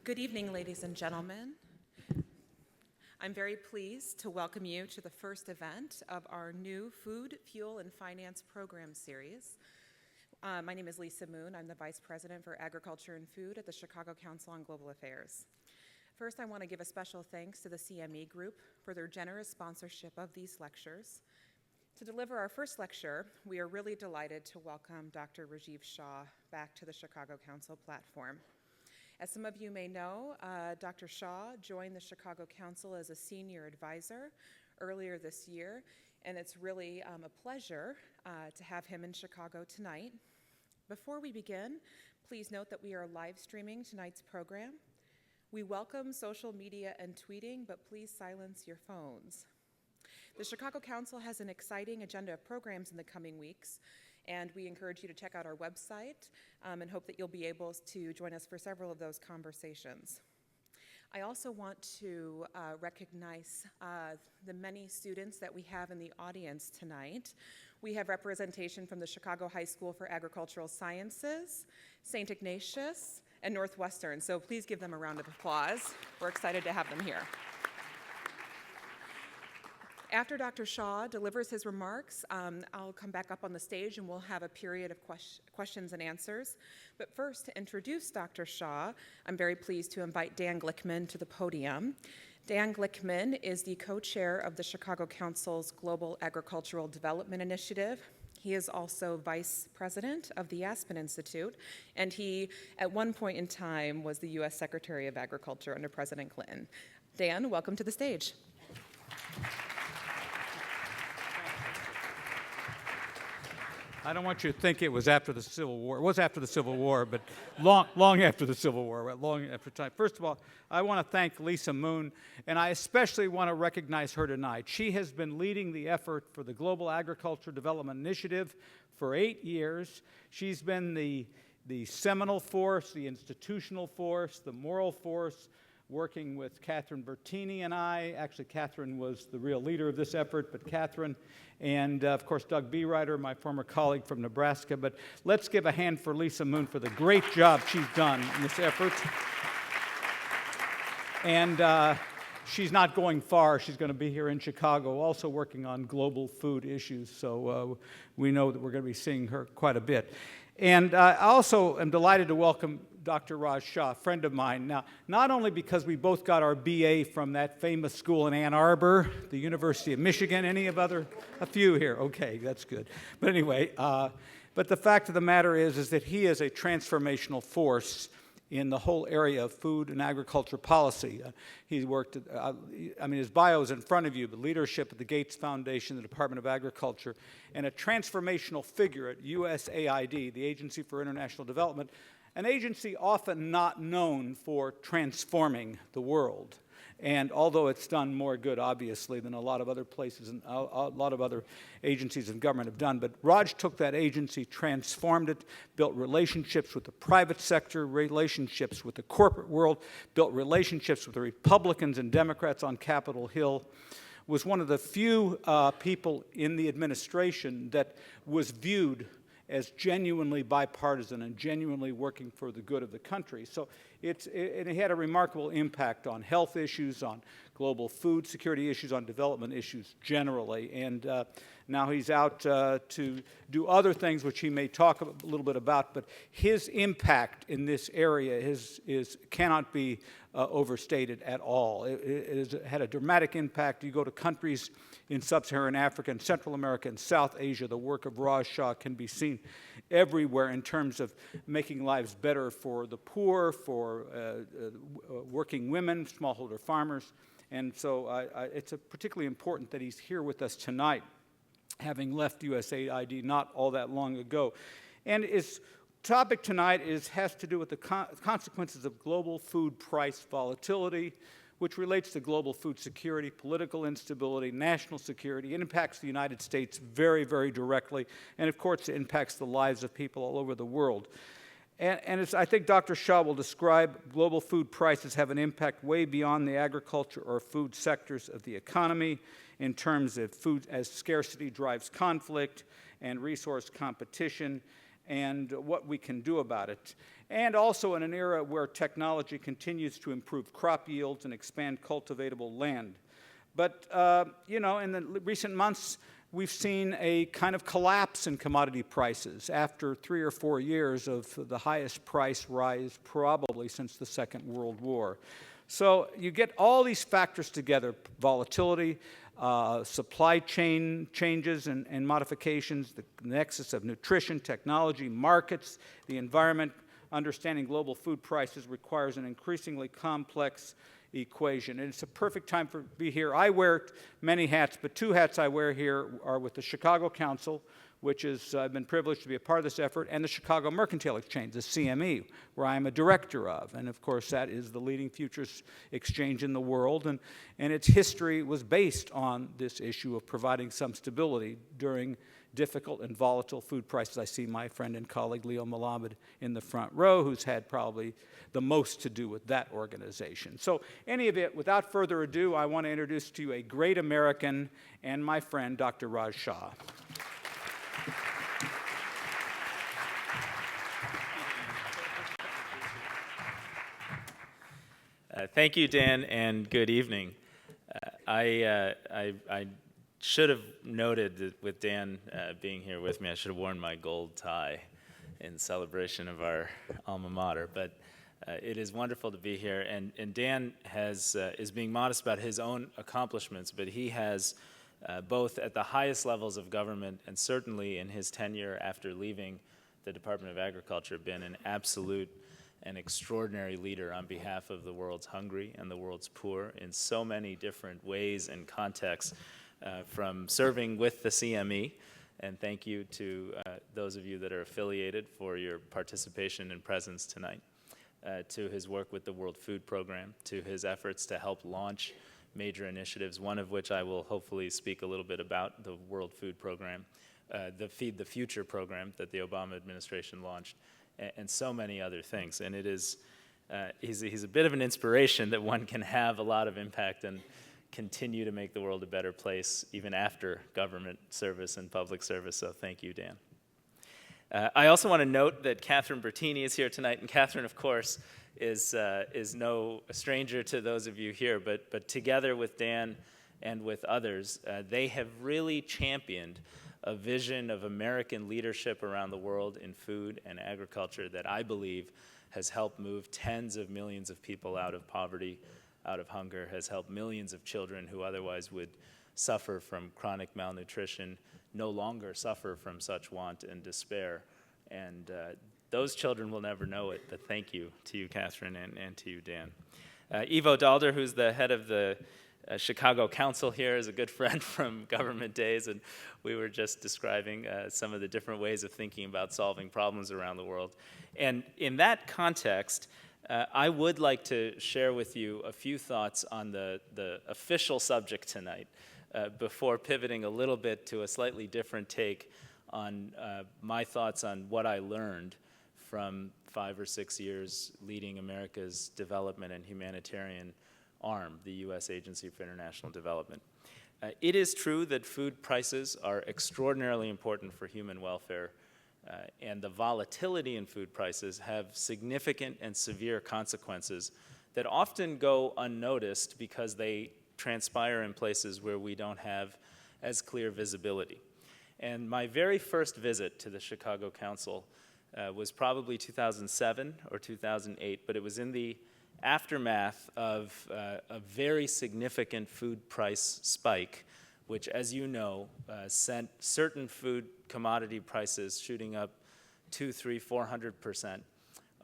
Good evening, ladies and gentlemen. I'm very pleased to welcome you to the first event of our new Food, Fuel, and Finance program series. My name is Lisa Moon. I'm the Vice President for Agriculture and Food at the Chicago Council on Global Affairs. First, I want to give a special thanks to the CME Group for their generous sponsorship of these lectures. To deliver our first lecture, we are really delighted to welcome Dr. Rajiv Shah back to the Chicago Council platform. As some of you may know, Dr. Shah joined the Chicago Council as a senior advisor earlier this year, and it's really a pleasure to have him in Chicago tonight. Before we begin, please note that we are live streaming tonight's program. We welcome social media and tweeting, but please silence your phones. The Chicago Council has an exciting agenda of programs in the coming weeks, and we encourage you to check out our website and hope that you'll be able to join us for several of those conversations. I also want to recognize the many students that we have in the audience tonight. We have representation from the Chicago High School for Agricultural Sciences, St. Ignatius, and Northwestern, so please give them a round of applause. We're excited to have them here. After Dr. Shah delivers his remarks, I'll come back up on the stage and we'll have a period of questions and answers. But first, to introduce Dr. Shah, I'm very pleased to invite Dan Glickman to the podium. Dan Glickman is the co-chair of the Chicago Council's Global Agricultural Development Initiative. He is also vice president of the Aspen Institute, and he, at one point in time, was the U.S. Secretary of Agriculture under President Clinton. Dan, welcome to the stage. I don't want you to think it was after the Civil War. It was after the Civil War, but long after the Civil War, long after time. First of all, I want to thank Lisa Moon, and I especially want to recognize her tonight. She has been leading the effort for the Global Agriculture Development Initiative for 8 years. She's been the seminal force, the institutional force, the moral force, working with Catherine Bertini and I. Actually, Catherine was the real leader of this effort, but Catherine and, of course, Doug Bereiter, my former colleague from Nebraska. But let's give a hand for Lisa Moon for the great job she's done in this effort. And she's not going far. She's going to be here in Chicago, also working on global food issues. So we know that we're going to be seeing her quite a bit. And I also am delighted to welcome Dr. Raj Shah, a friend of mine. Now, not only because we both got our BA from that famous school in Ann Arbor, the University of Michigan, a few here, okay, that's good. But anyway, but the fact of the matter is that he is a transformational force in the whole area of food and agriculture policy. He's worked, his bio is in front of you, the leadership at the Gates Foundation, the Department of Agriculture, and a transformational figure at USAID, the Agency for International Development, an agency often not known for transforming the world. And although it's done more good, obviously, than a lot of other places and a lot of other agencies of government have done, but Raj took that agency, transformed it, built relationships with the private sector, relationships with the corporate world, built relationships with the Republicans and Democrats on Capitol Hill, was one of the few people in the administration that was viewed as genuinely bipartisan and genuinely working for the good of the country. So it had a remarkable impact on health issues, on global food security issues, on development issues generally. And now he's out to do other things, which he may talk a little bit about. But his impact in this area cannot be overstated at all. It has had a dramatic impact. You go to countries in sub-Saharan Africa and Central America and South Asia, the work of Raj Shah can be seen everywhere in terms of making lives better for the poor, for working women, smallholder farmers. And so it's particularly important that he's here with us tonight, having left USAID not all that long ago. And his topic tonight has to do with the consequences of global food price volatility, which relates to global food security, political instability, national security. It impacts the United States very, very directly, and of course it impacts the lives of people all over the world. And I think Dr. Shah will describe global food prices have an impact way beyond the agriculture or food sectors of the economy in terms of food as scarcity drives conflict and resource competition and what we can do about it. and also in an era where technology continues to improve crop yields and expand cultivatable land. But, in the recent months, we've seen a kind of collapse in commodity prices after 3 or 4 years of the highest price rise probably since the Second World War. So you get all these factors together: volatility, supply chain changes and modifications, the nexus of nutrition, technology, markets, the environment. Understanding global food prices requires an increasingly complex equation. And it's a perfect time to be here. I wear many hats, but 2 hats I wear here are with the Chicago Council, which is, I've been privileged to be a part of this effort, and the Chicago Mercantile Exchange, the CME, where I am a director of. And of course, that is the leading futures exchange in the world. And its history was based on this issue of providing some stability during difficult and volatile food prices. I see my friend and colleague Leo Malamed in the front row, who's had probably the most to do with that organization. So any of it, without further ado, I want to introduce to you a great American and my friend, Dr. Raj Shah. Thank you, Dan, and good evening. I should have noted that with Dan being here with me, I should have worn my gold tie in celebration of our alma mater. But it is wonderful to be here. And Dan is being modest about his own accomplishments, but he has, both at the highest levels of government and certainly in his tenure after leaving the Department of Agriculture, been an absolute and extraordinary leader on behalf of the world's hungry and the world's poor in so many different ways and contexts, from serving with the CME, and thank you to those of you that are affiliated for your participation and presence tonight, to his work with the World Food Program, to his efforts to help launch major initiatives, one of which I will hopefully speak a little bit about, the World Food Program, the Feed the Future program that the Obama administration launched, and so many other things. And it is, he's a bit of an inspiration that one can have a lot of impact and continue to make the world a better place even after government service and public service. So thank you, Dan. I also want to note that Catherine Bertini is here tonight, and Catherine, of course, is no stranger to those of you here, but together with Dan and with others, they have really championed a vision of American leadership around the world in food and agriculture that I believe has helped move tens of millions of people out of poverty, out of hunger, has helped millions of children who otherwise would suffer from chronic malnutrition no longer suffer from such want and despair. And those children will never know it, but thank you to you, Catherine, and to you, Dan. Ivo Dalder, who's the head of the Chicago Council here, is a good friend from government days, and we were just describing some of the different ways of thinking about solving problems around the world. And in that context, I would like to share with you a few thoughts on the official subject tonight, before pivoting a little bit to a slightly different take on my thoughts on what I learned from 5 or 6 years leading America's development and humanitarian arm, the U.S. Agency for International Development. It is true that food prices are extraordinarily important for human welfare, and the volatility in food prices have significant and severe consequences that often go unnoticed because they transpire in places where we don't have as clear visibility. And my very first visit to the Chicago Council was probably 2007 or 2008, but it was in the aftermath of a very significant food price spike, which, as you know, sent certain food commodity prices shooting up 200%, 300%, 400%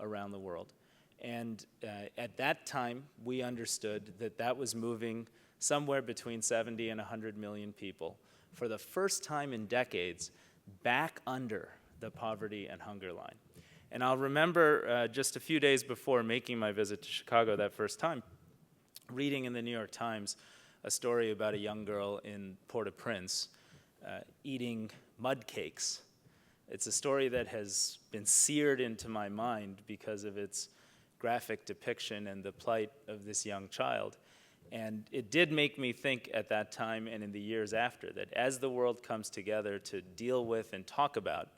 around the world. And at that time, we understood that that was moving somewhere between 70 and 100 million people for the first time in decades back under the poverty and hunger line. And I'll remember just a few days before making my visit to Chicago that first time, reading in the New York Times a story about a young girl in Port-au-Prince eating mud cakes. It's a story that has been seared into my mind because of its graphic depiction and the plight of this young child. And it did make me think at that time and in the years after that as the world comes together to deal with and talk about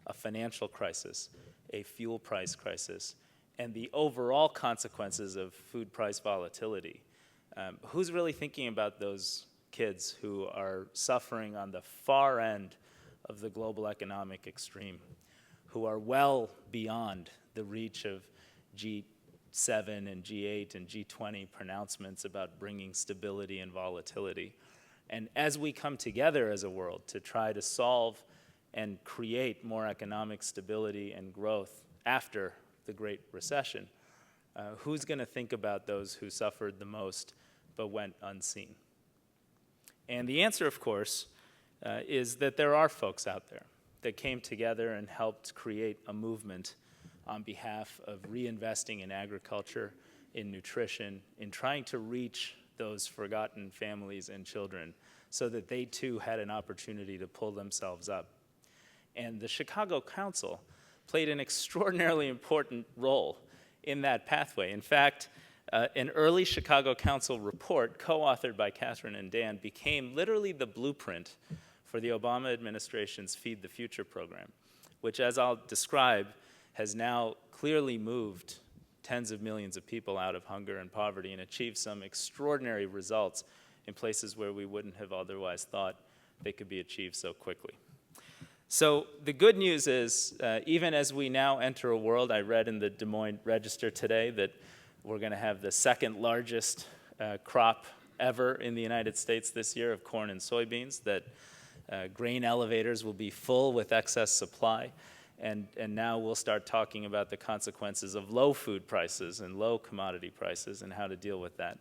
a financial crisis a fuel price crisis, and the overall consequences of food price volatility, who's really thinking about those kids who are suffering on the far end of the global economic extreme, who are well beyond the reach of G7 and G8 and G20 pronouncements about bringing stability and volatility? And as we come together as a world to try to solve and create more economic stability and growth after the Great Recession, who's going to think about those who suffered the most but went unseen? And the answer, of course, is that there are folks out there that came together and helped create a movement on behalf of reinvesting in agriculture, in nutrition, in trying to reach those forgotten families and children so that they too had an opportunity to pull themselves up. And the Chicago Council played an extraordinarily important role in that pathway. In fact, an early Chicago Council report, co-authored by Catherine and Dan, became literally the blueprint for the Obama administration's Feed the Future program, which, as I'll describe, has now clearly moved tens of millions of people out of hunger and poverty and achieved some extraordinary results in places where we wouldn't have otherwise thought they could be achieved so quickly. So the good news is, even as we now enter a world, I read in the Des Moines Register today that we're going to have the second largest crop ever in the United States this year of corn and soybeans, that grain elevators will be full with excess supply, and now we'll start talking about the consequences of low food prices and low commodity prices and how to deal with that.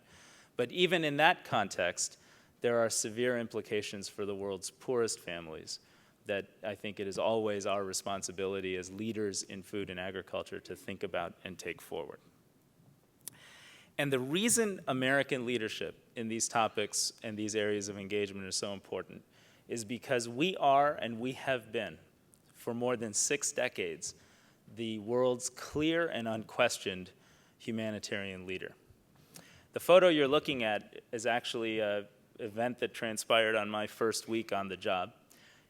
But even in that context, there are severe implications for the world's poorest families that I think it is always our responsibility as leaders in food and agriculture to think about and take forward. And the reason American leadership in these topics and these areas of engagement is so important is because we are, and we have been, for more than 6 decades, the world's clear and unquestioned humanitarian leader. The photo you're looking at is actually an event that transpired on my first week on the job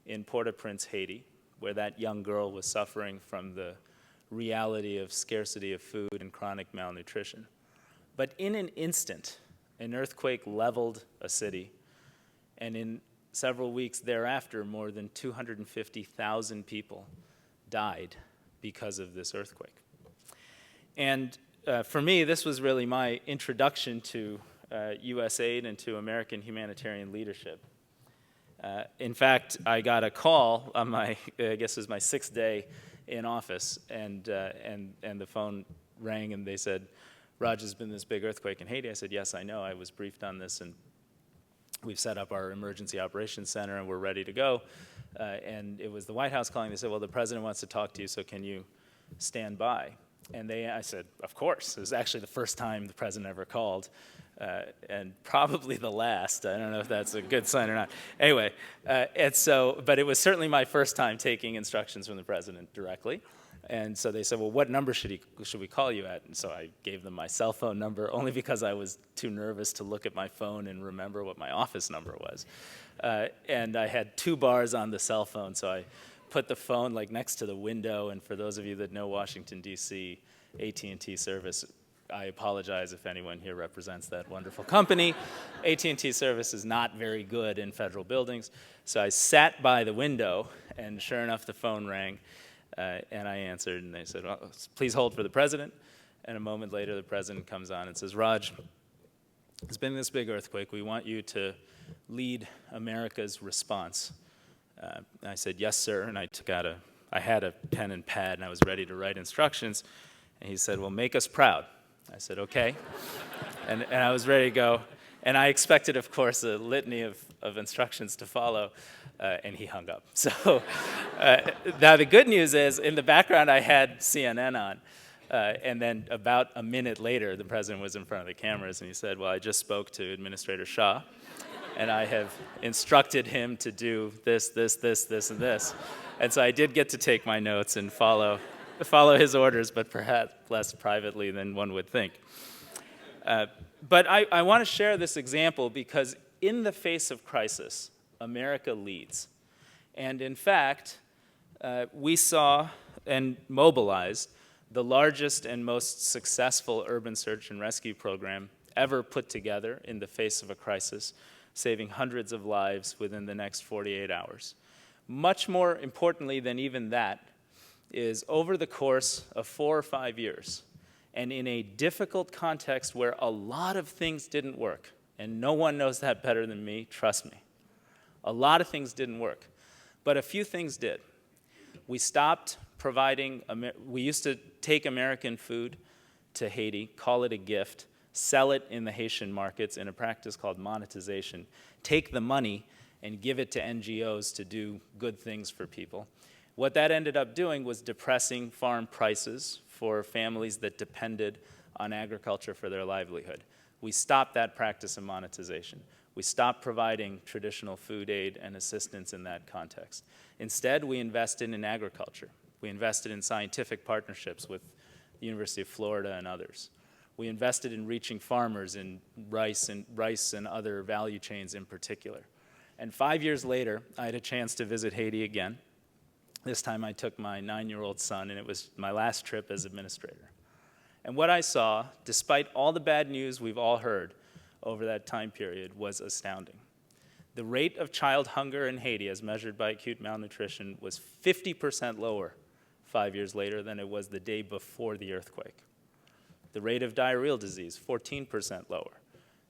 in Port-au-Prince, Haiti, where that young girl was suffering from the reality of scarcity of food and chronic malnutrition. But in an instant, an earthquake leveled a city, and in several weeks thereafter, more than 250,000 people died because of this earthquake. And for me, this was really my introduction to USAID and to American humanitarian leadership. In fact, I got a call on my, I guess it was my 6th day in office, and the phone rang and they said, "Raj, there's been this big earthquake in Haiti." I said, "Yes, I know. I was briefed on this, and we've set up our emergency operations center, and we're ready to go." And it was the White House calling. They said, "Well, the president wants to talk to you, so can you stand by?" And I said, "Of course." It was actually the first time the president ever called, and probably the last. I don't know if that's a good sign or not. Anyway, but it was certainly my first time taking instructions from the president directly. And so they said, "Well, what number should we call you at?" And so I gave them my cell phone number, only because I was too nervous to look at my phone and remember what my office number was. And I had 2 bars on the cell phone, so I put the phone like next to the window. And for those of you that know Washington, D.C., AT&T service, I apologize if anyone here represents that wonderful company. AT&T service is not very good in federal buildings. So I sat by the window, and sure enough, the phone rang. And I answered, and they said, "Well, please hold for the president." And a moment later, the president comes on and says, "Raj, there's been this big earthquake. We want you to lead America's response." And I said, "Yes, sir." And I had a pen and pad, and I was ready to write instructions. And he said, "Well, make us proud." I said, "Okay." and I was ready to go. And I expected, of course, a litany of instructions to follow. And he hung up. So now the good news is, in the background, I had CNN on. And then about a minute later, the president was in front of the cameras, and he said, "Well, I just spoke to Administrator Shah, and I have instructed him to do this, this, this, this, and this." And so I did get to take my notes and follow his orders, but perhaps less privately than one would think. But I want to share this example because in the face of crisis, America leads. And in fact, we saw and mobilized the largest and most successful urban search and rescue program ever put together in the face of a crisis, saving hundreds of lives within the next 48 hours. Much more importantly than even that is over the course of 4 or 5 years, and in a difficult context where a lot of things didn't work, and no one knows that better than me, trust me. A lot of things didn't work, but a few things did. We stopped providing, we used to take American food to Haiti, call it a gift, sell it in the Haitian markets in a practice called monetization, take the money and give it to NGOs to do good things for people. What that ended up doing was depressing farm prices for families that depended on agriculture for their livelihood. We stopped that practice of monetization. We stopped providing traditional food aid and assistance in that context. Instead, we invested in agriculture. We invested in scientific partnerships with the University of Florida and others. We invested in reaching farmers in rice and other value chains in particular. And 5 years later, I had a chance to visit Haiti again. This time I took my 9-year-old son, and it was my last trip as administrator. And what I saw, despite all the bad news we've all heard over that time period, was astounding. The rate of child hunger in Haiti, as measured by acute malnutrition, was 50% lower 5 years later than it was the day before the earthquake. The rate of diarrheal disease, 14% lower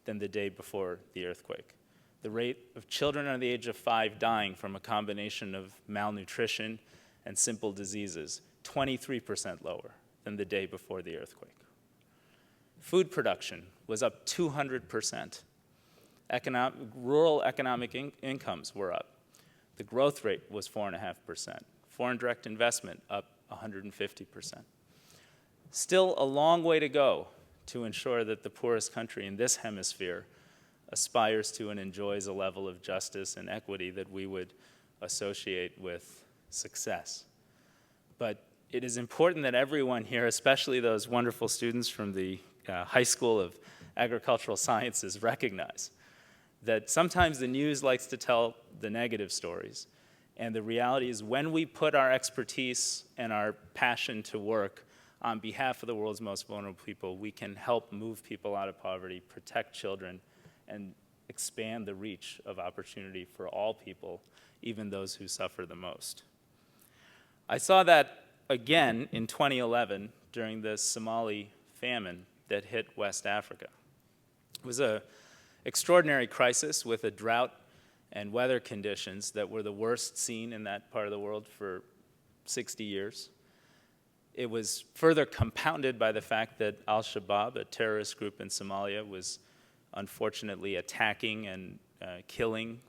than the day before the earthquake. The rate of children under the age of 5 dying from a combination of malnutrition and simple diseases, 23% lower than the day before the earthquake. Food production was up 200%. Rural economic incomes were up. The growth rate was 4.5%. Foreign direct investment up 150%. Still a long way to go to ensure that the poorest country in this hemisphere aspires to and enjoys a level of justice and equity that we would associate with success. But it is important that everyone here, especially those wonderful students from the High School of Agricultural Sciences, recognize that sometimes the news likes to tell the negative stories. And the reality is when we put our expertise and our passion to work on behalf of the world's most vulnerable people, we can help move people out of poverty, protect children, and expand the reach of opportunity for all people, even those who suffer the most. I saw that again in 2011 during the Somali famine that hit West Africa. It was an extraordinary crisis with a drought and weather conditions that were the worst seen in that part of the world for 60 years. It was further compounded by the fact that Al-Shabaab, a terrorist group in Somalia, was unfortunately attacking and killing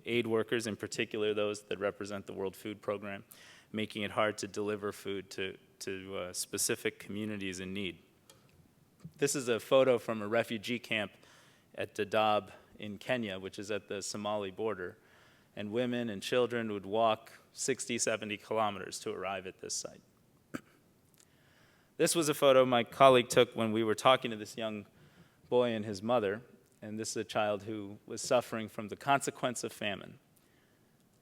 aid workers, in particular those that represent the World Food Program, making it hard to deliver food to specific communities in need. This is a photo from a refugee camp at Dadaab in Kenya, which is at the Somali border, and women and children would walk 60, 70 kilometers to arrive at this site. This was a photo my colleague took when we were talking to this young boy and his mother, and this is a child who was suffering from the consequence of famine,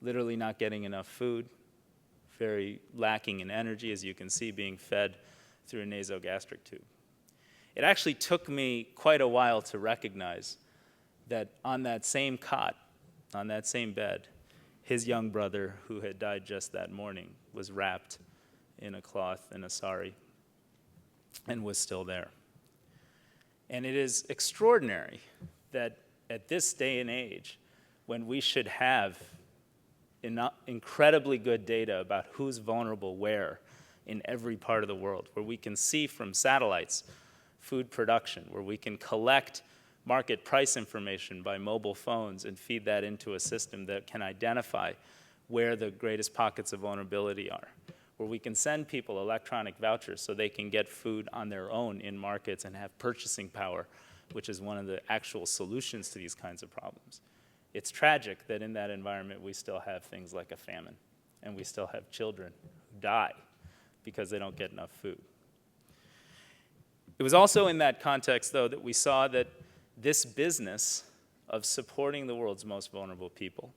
literally not getting enough food, very lacking in energy, as you can see, being fed through a nasogastric tube. It actually took me quite a while to recognize that on that same cot, on that same bed, his young brother, who had died just that morning, was wrapped in a cloth and a sari and was still there. And it is extraordinary that at this day and age, when we should have incredibly good data about who's vulnerable where in every part of the world, where we can see from satellites food production, where we can collect market price information by mobile phones and feed that into a system that can identify where the greatest pockets of vulnerability are, where we can send people electronic vouchers so they can get food on their own in markets and have purchasing power, which is one of the actual solutions to these kinds of problems. It's tragic that in that environment we still have things like a famine, and we still have children who die because they don't get enough food. It was also in that context, though, that we saw that this business of supporting the world's most vulnerable people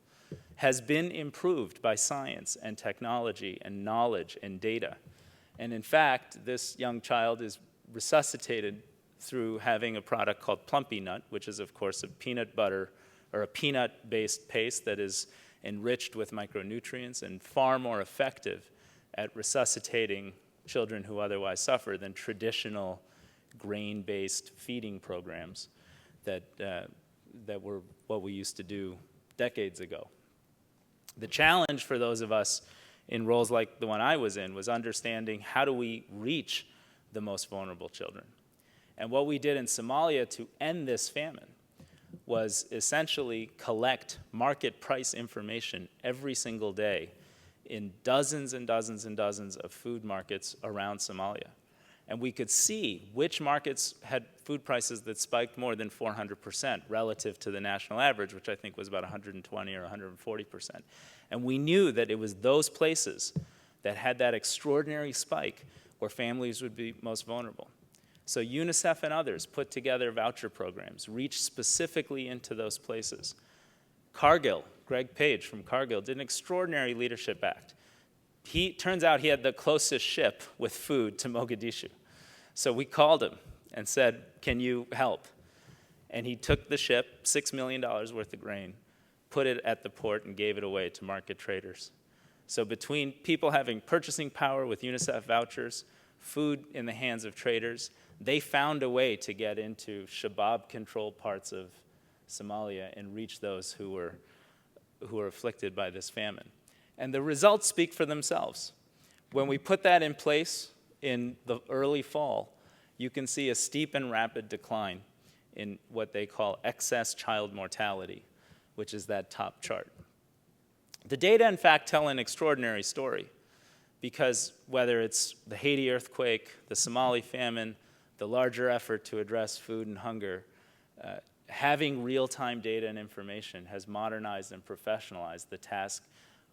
has been improved by science and technology and knowledge and data And in fact, this young child is resuscitated through having a product called Plumpy Nut, which is, of course, a peanut butter or a peanut-based paste that is enriched with micronutrients and far more effective at resuscitating children who otherwise suffer than traditional grain-based feeding programs that were what we used to do decades ago. The challenge for those of us in roles like the one I was in was understanding how do we reach the most vulnerable children. And what we did in Somalia to end this famine was essentially collect market price information every single day in dozens and dozens and dozens of food markets around Somalia. And we could see which markets had food prices that spiked more than 400% relative to the national average, which I think was about 120 or 140%. And we knew that it was those places that had that extraordinary spike where families would be most vulnerable. So UNICEF and others put together voucher programs, reached specifically into those places. Cargill, Greg Page from Cargill, did an extraordinary leadership act. Turns out he had the closest ship with food to Mogadishu. So we called him and said, can you help? And he took the ship, $6 million worth of grain, put it at the port and gave it away to market traders. So between people having purchasing power with UNICEF vouchers, food in the hands of traders, they found a way to get into Shabab-controlled parts of Somalia and reach those who were afflicted by this famine. And the results speak for themselves. When we put that in place in the early fall, you can see a steep and rapid decline in what they call excess child mortality, which is that top chart. The data, in fact, tell an extraordinary story, because whether it's the Haiti earthquake, the Somali famine, the larger effort to address food and hunger, having real-time data and information has modernized and professionalized the task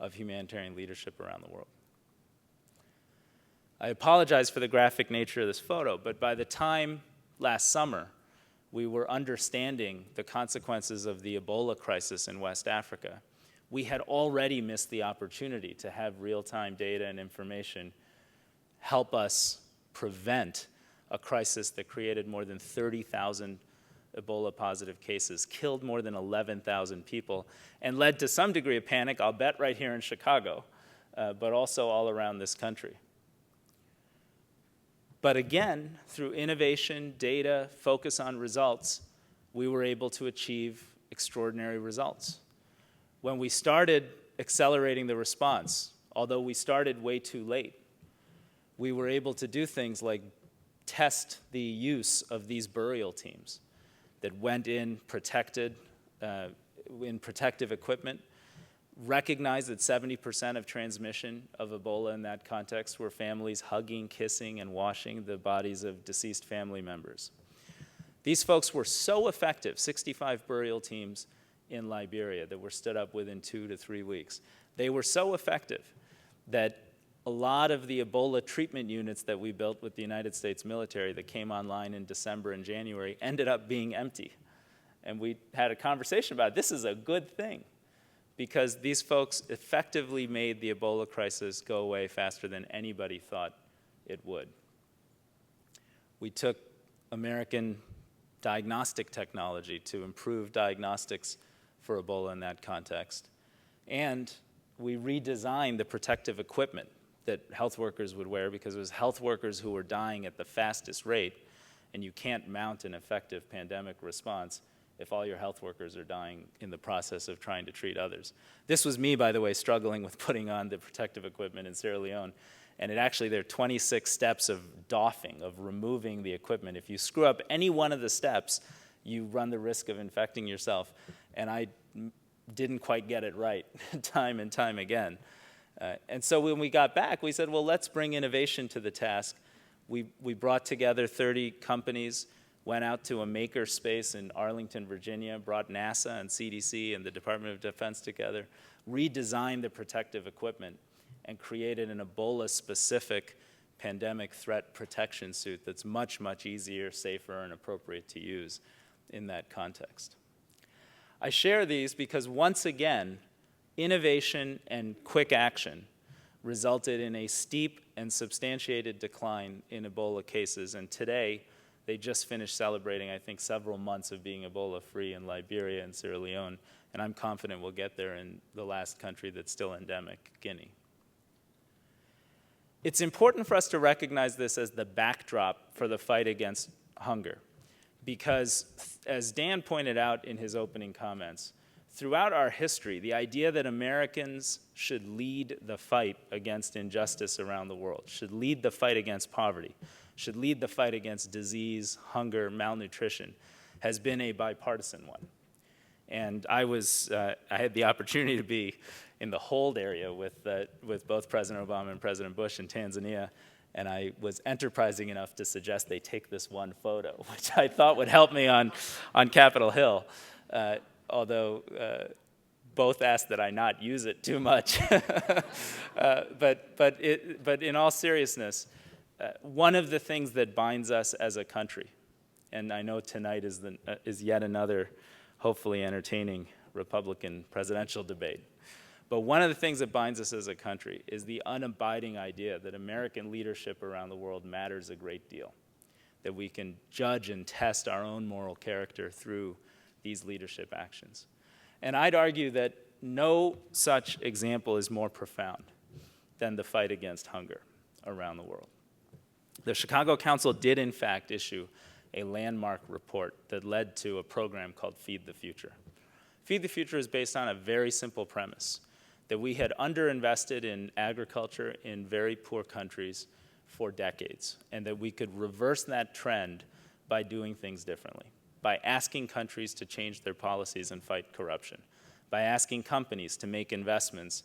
of humanitarian leadership around the world. I apologize for the graphic nature of this photo, but by the time last summer we were understanding the consequences of the Ebola crisis in West Africa, we had already missed the opportunity to have real-time data and information help us prevent a crisis that created more than 30,000 Ebola-positive cases, killed more than 11,000 people, and led to some degree of panic, I'll bet right here in Chicago, but also all around this country. But again, through innovation, data, focus on results, we were able to achieve extraordinary results. When we started accelerating the response, although we started way too late, we were able to do things like test the use of these burial teams that went in protective equipment, recognized that 70% of transmission of Ebola in that context were families hugging, kissing, and washing the bodies of deceased family members. These folks were so effective, 65 burial teams in Liberia that were stood up within 2 to 3 weeks. They were so effective that a lot of the Ebola treatment units that we built with the United States military that came online in December and January ended up being empty. And we had a conversation about it. This is a good thing, because these folks effectively made the Ebola crisis go away faster than anybody thought it would. We took American diagnostic technology to improve diagnostics for Ebola in that context. And we redesigned the protective equipment that health workers would wear, because it was health workers who were dying at the fastest rate, and you can't mount an effective pandemic response if all your health workers are dying in the process of trying to treat others. This was me, by the way, struggling with putting on the protective equipment in Sierra Leone, and there are 26 steps of doffing, of removing the equipment. If you screw up any one of the steps, you run the risk of infecting yourself, and I didn't quite get it right time and time again. And so when we got back, we said, well, let's bring innovation to the task. We brought together 30 companies, went out to a maker space in Arlington, Virginia, brought NASA and CDC and the Department of Defense together, redesigned the protective equipment, and created an Ebola-specific pandemic threat protection suit that's much, much easier, safer, and appropriate to use in that context. I share these because, once again, innovation and quick action resulted in a steep and substantiated decline in Ebola cases. And today, they just finished celebrating, I think, several months of being Ebola-free in Liberia and Sierra Leone. And I'm confident we'll get there in the last country that's still endemic, Guinea. It's important for us to recognize this as the backdrop for the fight against hunger. Because, as Dan pointed out in his opening comments, throughout our history, the idea that Americans should lead the fight against injustice around the world, should lead the fight against poverty, should lead the fight against disease, hunger, malnutrition, has been a bipartisan one. And I had the opportunity to be in the hold area with both President Obama and President Bush in Tanzania, and I was enterprising enough to suggest they take this one photo, which I thought would help me on Capitol Hill, although both asked that I not use it too much. But in all seriousness, one of the things that binds us as a country, and I know tonight is yet another hopefully entertaining Republican presidential debate, but one of the things that binds us as a country is the unabiding idea that American leadership around the world matters a great deal, that we can judge and test our own moral character through these leadership actions. And I'd argue that no such example is more profound than the fight against hunger around the world. The Chicago Council did, in fact, issue a landmark report that led to a program called Feed the Future. Feed the Future is based on a very simple premise, that we had underinvested in agriculture in very poor countries for decades, and that we could reverse that trend by doing things differently, by asking countries to change their policies and fight corruption, by asking companies to make investments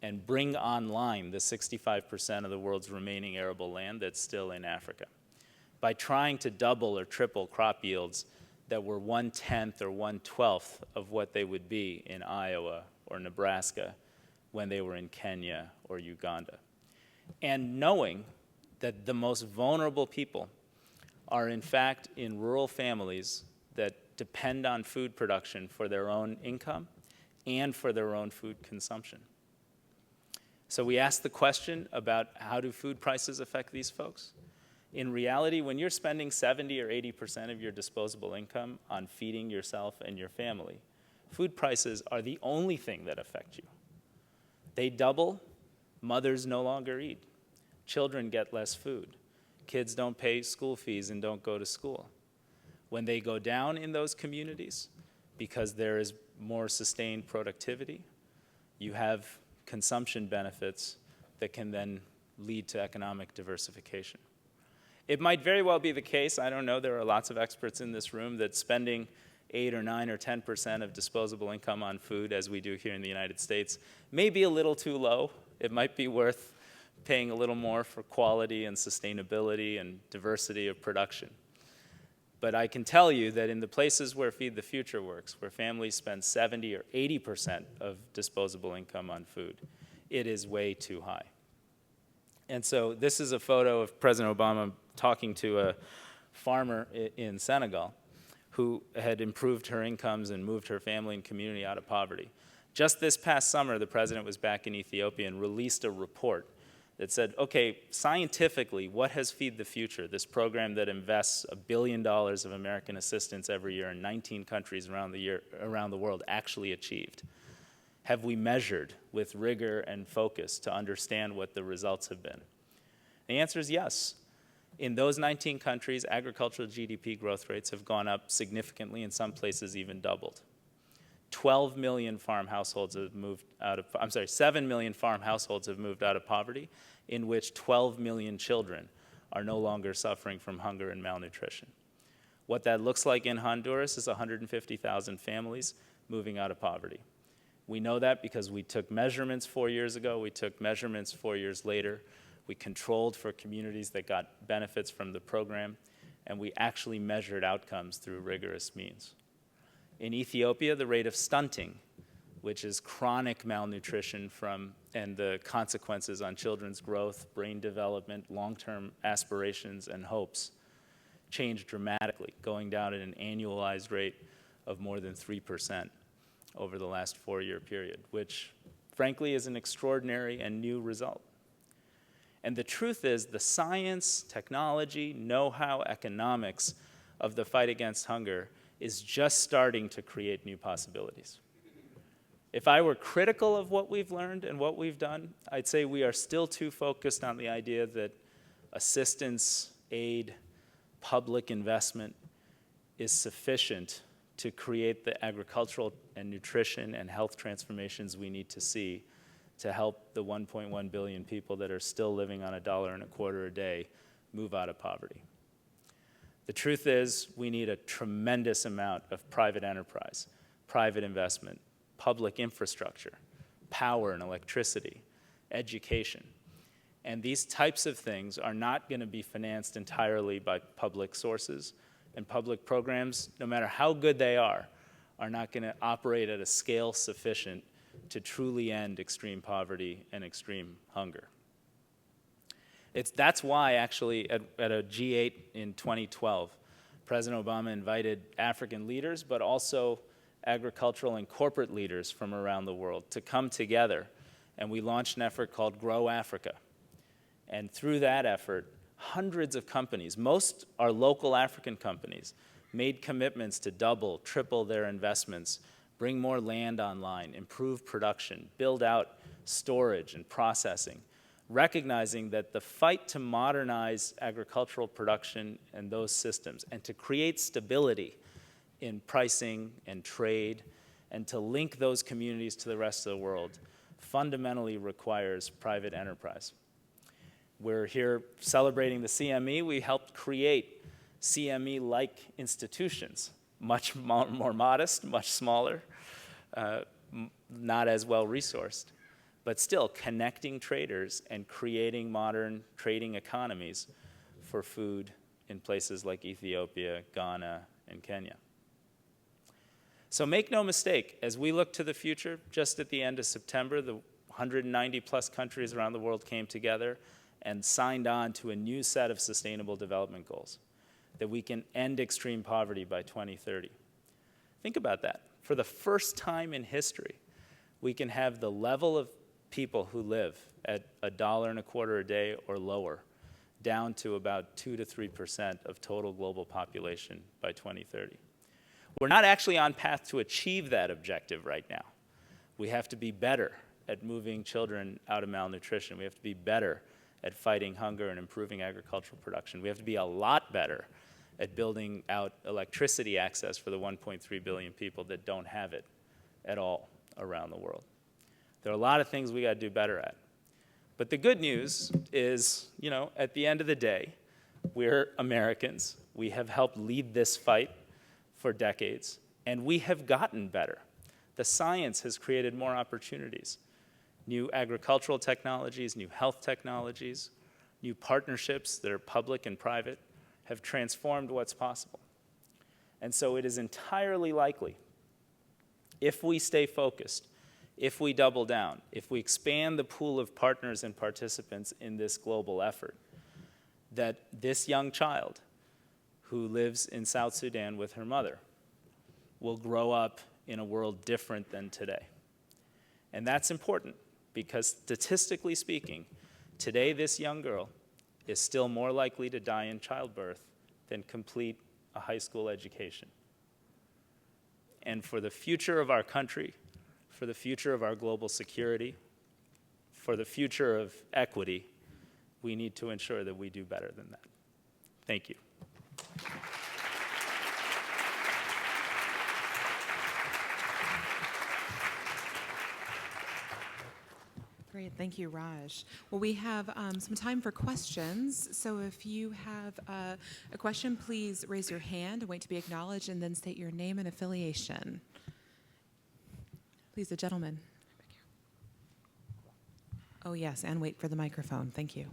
and bring online the 65% of the world's remaining arable land that's still in Africa, by trying to double or triple crop yields that were 1/10 or 1/12 of what they would be in Iowa or Nebraska when they were in Kenya or Uganda. And knowing that the most vulnerable people are in fact in rural families that depend on food production for their own income and for their own food consumption. So we asked the question about how do food prices affect these folks? In reality, when you're spending 70 or 80% of your disposable income on feeding yourself and your family, food prices are the only thing that affect you. They double, mothers no longer eat, children get less food, kids don't pay school fees and don't go to school. When they go down in those communities, because there is more sustained productivity, you have consumption benefits that can then lead to economic diversification. It might very well be the case, I don't know, there are lots of experts in this room, that spending 8 or 9 or 10% of disposable income on food, as we do here in the United States, may be a little too low. It might be worth paying a little more for quality and sustainability and diversity of production. But I can tell you that in the places where Feed the Future works, where families spend 70 or 80% of disposable income on food, it is way too high. And so this is a photo of President Obama talking to a farmer in Senegal who had improved her incomes and moved her family and community out of poverty. Just this past summer, the president was back in Ethiopia and released a report that said, okay, scientifically, what has Feed the Future, this program that invests $1 billion of American assistance every year in 19 countries around the world, actually achieved? Have we measured with rigor and focus to understand what the results have been? The answer is yes. In those 19 countries, agricultural GDP growth rates have gone up significantly, in some places even doubled. 7 million farm households have moved out of poverty, in which 12 million children are no longer suffering from hunger and malnutrition. What that looks like in Honduras is 150,000 families moving out of poverty. We know that because we took measurements 4 years ago, we took measurements 4 years later, we controlled for communities that got benefits from the program, and we actually measured outcomes through rigorous means. In Ethiopia, the rate of stunting, which is chronic malnutrition and the consequences on children's growth, brain development, long-term aspirations and hopes, changed dramatically, going down at an annualized rate of more than 3% over the last 4-year period, which frankly is an extraordinary and new result. And the truth is, the science, technology, know-how, economics of the fight against hunger is just starting to create new possibilities. If I were critical of what we've learned and what we've done, I'd say we are still too focused on the idea that assistance, aid, public investment is sufficient to create the agricultural and nutrition and health transformations we need to see to help the 1.1 billion people that are still living on $1.25 a day move out of poverty. The truth is, we need a tremendous amount of private enterprise, private investment, public infrastructure, power and electricity, education. And these types of things are not going to be financed entirely by public sources, and public programs, no matter how good they are not going to operate at a scale sufficient to truly end extreme poverty and extreme hunger. That's why, actually, at a G8 in 2012, President Obama invited African leaders, but also agricultural and corporate leaders from around the world to come together, and we launched an effort called Grow Africa. And through that effort, hundreds of companies, most are local African companies, made commitments to double, triple their investments, bring more land online, improve production, build out storage and processing, recognizing that the fight to modernize agricultural production and those systems and to create stability in pricing and trade and to link those communities to the rest of the world fundamentally requires private enterprise. We're here celebrating the CME. We helped create CME-like institutions, much more modest, much smaller, not as well resourced, but still connecting traders and creating modern trading economies for food in places like Ethiopia, Ghana, and Kenya. So make no mistake, as we look to the future, just at the end of September, the 190 plus countries around the world came together and signed on to a new set of sustainable development goals, that we can end extreme poverty by 2030. Think about that. For the first time in history, we can have the level of people who live at $1.25 a day or lower down to about 2 to 3% of total global population by 2030. We're not actually on path to achieve that objective right now. We have to be better at moving children out of malnutrition. We have to be better at fighting hunger and improving agricultural production. We have to be a lot better at building out electricity access for the 1.3 billion people that don't have it at all around the world. There are a lot of things we got to do better at. But the good news is, at the end of the day, we're Americans. We have helped lead this fight for decades, and we have gotten better. The science has created more opportunities. New agricultural technologies, new health technologies, new partnerships that are public and private have transformed what's possible. And so it is entirely likely, if we stay focused, if we double down, if we expand the pool of partners and participants in this global effort, that this young child who lives in South Sudan with her mother will grow up in a world different than today. And that's important because statistically speaking, today this young girl is still more likely to die in childbirth than complete a high school education. And for the future of our country, for the future of our global security, for the future of equity, we need to ensure that we do better than that. Thank you. Great, thank you, Raj. Well, we have some time for questions. So if you have a question, please raise your hand and wait to be acknowledged, and then state your name and affiliation. Please, the gentleman. Oh, yes, and wait for the microphone. Thank you.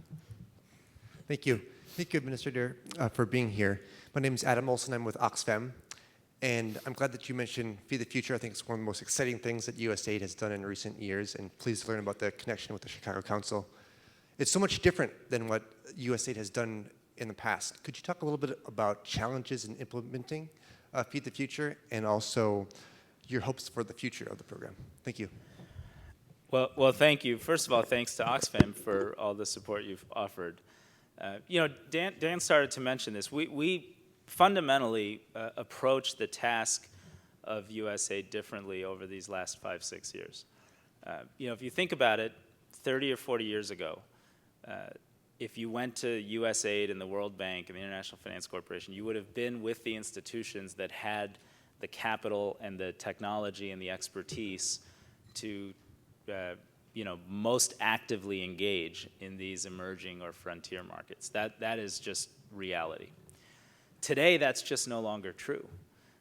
Thank you. Thank you, Administrator, for being here. My name is Adam Olson. I'm with Oxfam. And I'm glad that you mentioned Feed the Future. I think it's one of the most exciting things that USAID has done in recent years, and pleased to learn about the connection with the Chicago Council. It's so much different than what USAID has done in the past. Could you talk a little bit about challenges in implementing Feed the Future and also your hopes for the future of the program? Thank you. Well, thank you. First of all, thanks to Oxfam for all the support you've offered. Dan started to mention this. We fundamentally approached the task of USAID differently over these last 5-6 years. If you think about it, 30 or 40 years ago, if you went to USAID and the World Bank and the International Finance Corporation, you would have been with the institutions that had the capital and the technology and the expertise to most actively engage in these emerging or frontier markets. That is just reality. Today, that's just no longer true.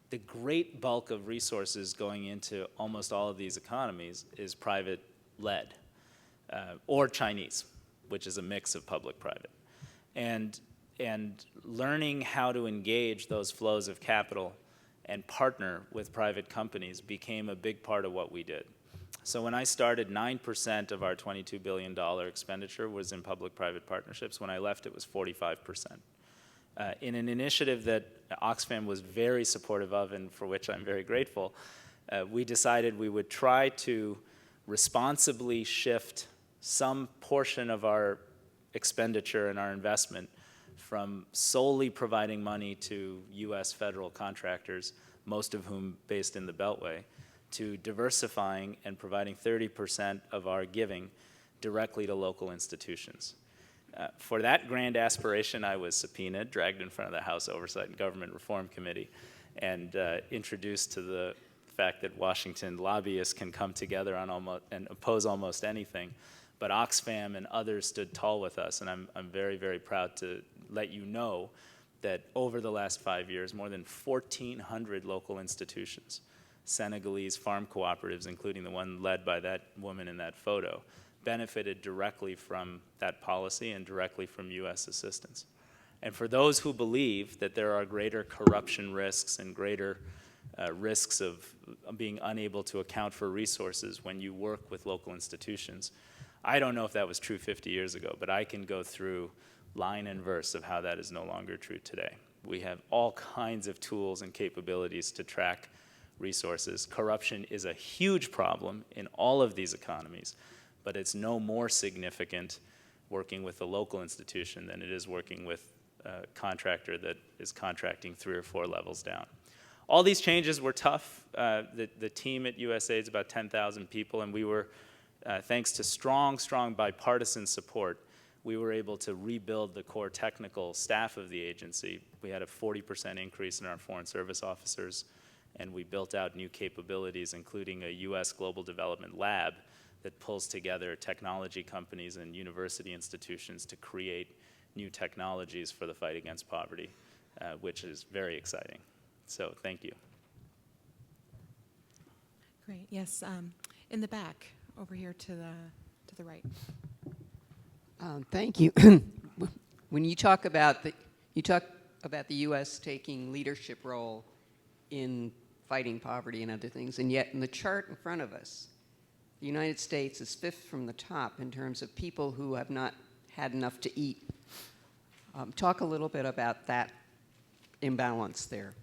The great bulk of resources going into almost all of these economies is private-led, or Chinese, which is a mix of public-private. And learning how to engage those flows of capital and partner with private companies became a big part of what we did. So when I started, 9% of our $22 billion expenditure was in public-private partnerships. When I left, it was 45%. In an initiative that Oxfam was very supportive of and for which I'm very grateful, we decided we would try to responsibly shift some portion of our expenditure and our investment from solely providing money to U.S. federal contractors, most of whom based in the Beltway, to diversifying and providing 30% of our giving directly to local institutions. For that grand aspiration, I was subpoenaed, dragged in front of the House Oversight and Government Reform Committee, and introduced to the fact that Washington lobbyists can come together on and oppose almost anything. But Oxfam and others stood tall with us, and I'm very, very proud to let you know that over the last 5 years, more than 1,400 local institutions, Senegalese farm cooperatives, including the one led by that woman in that photo, benefited directly from that policy and directly from U.S. assistance. And for those who believe that there are greater corruption risks and greater risks of being unable to account for resources when you work with local institutions, I don't know if that was true 50 years ago, but I can go through line and verse of how that is no longer true today. We have all kinds of tools and capabilities to track resources. Corruption is a huge problem in all of these economies, but it's no more significant working with a local institution than it is working with a contractor that is contracting 3 or 4 levels down. All these changes were tough. The team at USAID is about 10,000 people, and we were, thanks to strong bipartisan support, we were able to rebuild the core technical staff of the agency. We had a 40% increase in our foreign service officers, and we built out new capabilities, including a U.S. Global Development Lab that pulls together technology companies and university institutions to create new technologies for the fight against poverty, which is very exciting. So thank you. Great. Yes, in the back, over here to the right. Thank you. When you talk about the U.S. taking leadership role in fighting poverty and other things, and yet in the chart in front of us, the United States is 5th from the top in terms of people who have not had enough to eat. Talk a little bit about that imbalance there.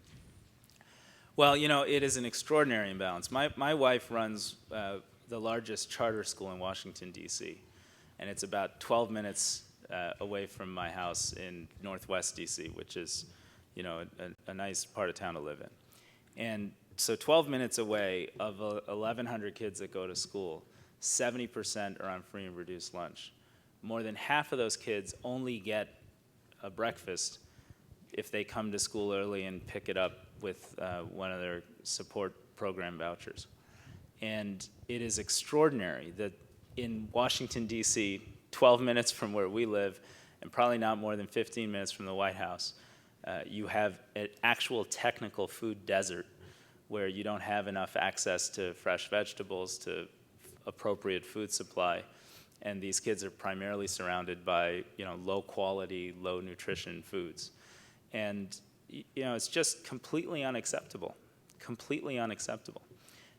Well, it is an extraordinary imbalance. My wife runs the largest charter school in Washington, D.C., and it's about 12 minutes away from my house in Northwest D.C., which is, a nice part of town to live in. And so 12 minutes away, of 1,100 kids that go to school, 70% are on free and reduced lunch. More than half of those kids only get a breakfast if they come to school early and pick it up with one of their support program vouchers. And it is extraordinary that in Washington, D.C., 12 minutes from where we live, and probably not more than 15 minutes from the White House, you have an actual technical food desert where you don't have enough access to fresh vegetables, to appropriate food supply, and these kids are primarily surrounded by low quality, low nutrition foods. And it's just completely unacceptable,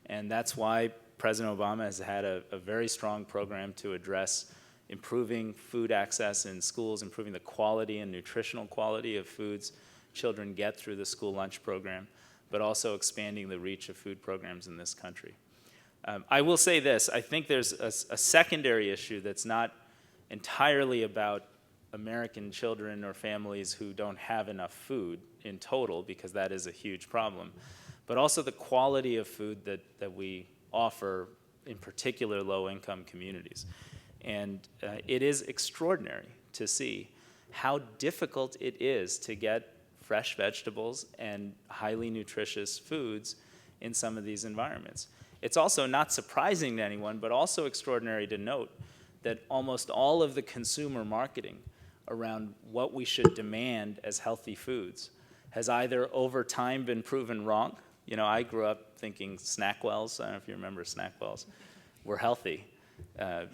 And that's why President Obama has had a very strong program to address improving food access in schools, improving the quality and nutritional quality of foods children get through the school lunch program, but also expanding the reach of food programs in this country. I will say this, I think there's a secondary issue that's not entirely about American children or families who don't have enough food in total, because that is a huge problem, but also the quality of food that we offer, in particular low-income communities. And it is extraordinary to see how difficult it is to get fresh vegetables and highly nutritious foods in some of these environments. It's also not surprising to anyone, but also extraordinary to note that almost all of the consumer marketing around what we should demand as healthy foods has either over time been proven wrong. You know, I grew up thinking Snackwells, I don't know if you remember Snackwells, were healthy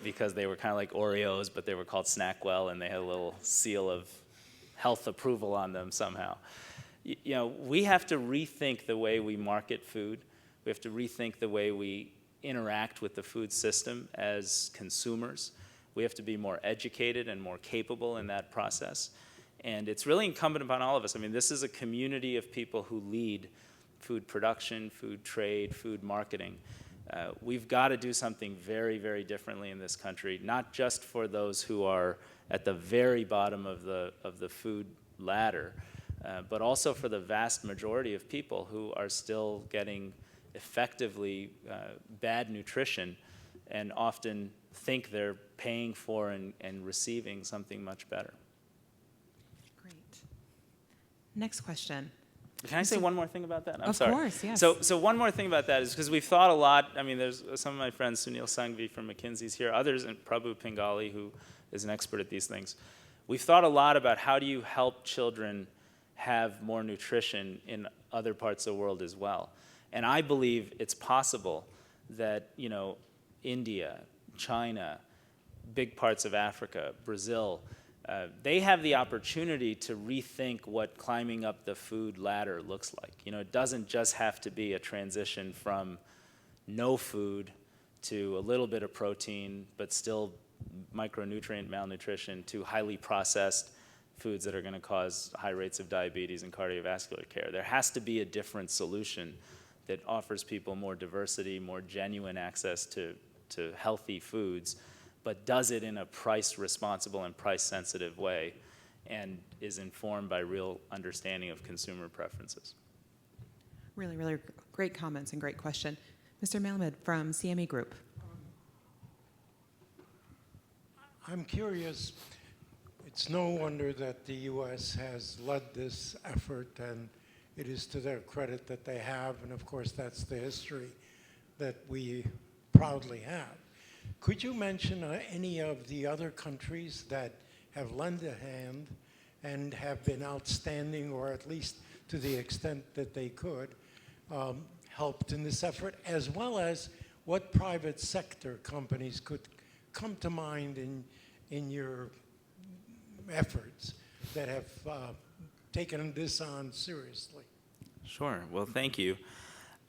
because they were kind of like Oreos, but they were called Snackwell, and they had a little seal of health approval on them somehow. You know, we have to rethink the way we market food. We have to rethink the way we interact with the food system as consumers. We have to be more educated and more capable in that process. And it's really incumbent upon all of us. I mean, this is a community of people who lead food production, food trade, food marketing. We've got to do something very, very differently in this country, not just for those who are at the very bottom of the food ladder, but also for the vast majority of people who are still getting effectively bad nutrition and often think they're paying for and receiving something much better. Great. Next question. Can I say one more thing about that? I'm Of sorry. course, yes. So one more thing about that is because we've thought a lot. I mean, there's some of my friends, Sunil Sanghvi from McKinsey's here, others, and Prabhu Pingali, who is an expert at these things. We've thought a lot about how do you help children have more nutrition in other parts of the world as well. And I believe it's possible that, you know, India, China, big parts of Africa, Brazil, they have the opportunity to rethink what climbing up the food ladder looks like. You know, it doesn't just have to be a transition from no food to a little bit of protein, but still micronutrient malnutrition, to highly processed foods that are going to cause high rates of diabetes and cardiovascular care. There has to be a different solution that offers people more diversity, more genuine access to healthy foods, but does it in a price-responsible and price-sensitive way and is informed by real understanding of consumer preferences. Really, really great comments and great question. Mr. Malamed from CME Group. I'm curious. It's no wonder that the U.S. has led this effort, and it is to their credit that they have, and of course that's the history that we proudly have. Could you mention any of the other countries that have lent a hand and have been outstanding, or at least to the extent that they could, helped in this effort, as well as what private sector companies could come to mind in your efforts that have taken this on seriously? Sure. Well, thank you.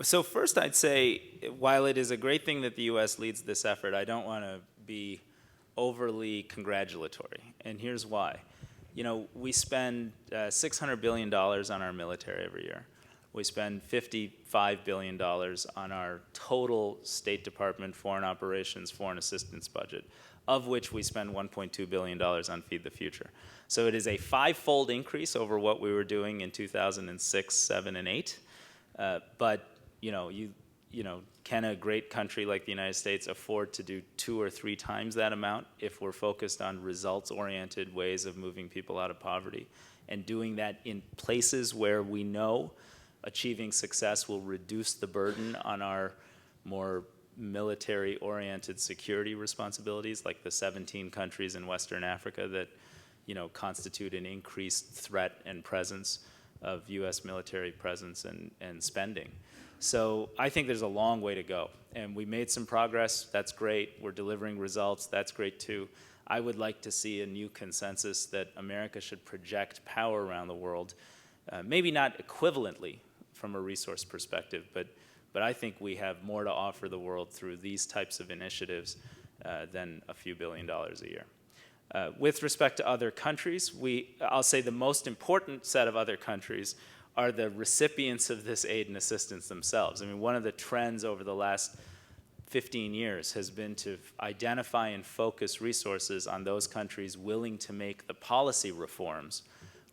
So first I'd say, while it is a great thing that the U.S. leads this effort, I don't want to be overly congratulatory. And here's why. You know, we spend $600 billion on our military every year. We spend $55 billion on our total State Department foreign operations, foreign assistance budget, of which we spend $1.2 billion on Feed the Future. So it is a five-fold increase over what we were doing in 2006, 7, and 8. But can a great country like the United States afford to do 2 or 3 times that amount if we're focused on results-oriented ways of moving people out of poverty, and doing that in places where we know achieving success will reduce the burden on our more military-oriented security responsibilities, like the 17 countries in Western Africa that, you know, constitute an increased threat and presence of U.S. military presence and spending. So I think there's a long way to go, and we made some progress. That's great. We're delivering results. That's great too. I would like to see a new consensus that America should project power around the world, maybe not equivalently from a resource perspective, but I think we have more to offer the world through these types of initiatives than a few $1 billion a year. With respect to other countries, I'll say the most important set of other countries are the recipients of this aid and assistance themselves. I mean, one of the trends over the last 15 years has been to identify and focus resources on those countries willing to make the policy reforms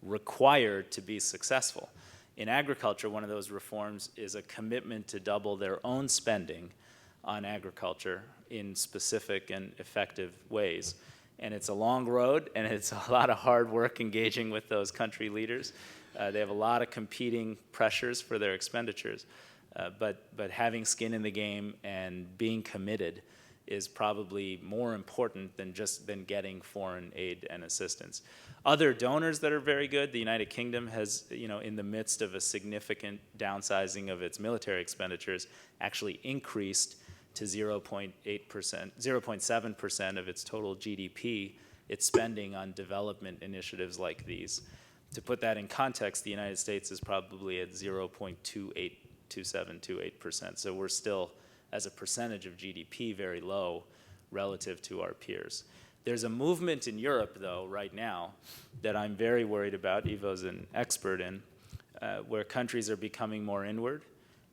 required to be successful. In agriculture, one of those reforms is a commitment to double their own spending on agriculture in specific and effective ways. And it's a long road, and it's a lot of hard work engaging with those country leaders. They have a lot of competing pressures for their expenditures. But having skin in the game and being committed is probably more important than getting foreign aid and assistance. Other donors that are very good, the United Kingdom has, in the midst of a significant downsizing of its military expenditures, actually increased to 0.7% of its total GDP, its spending on development initiatives like these. To put that in context, the United States is probably at 0.2728%. So we're still, as a percentage of GDP, very low relative to our peers. There's a movement in Europe, though, right now that I'm very worried about, Ivo's an expert in, where countries are becoming more inward.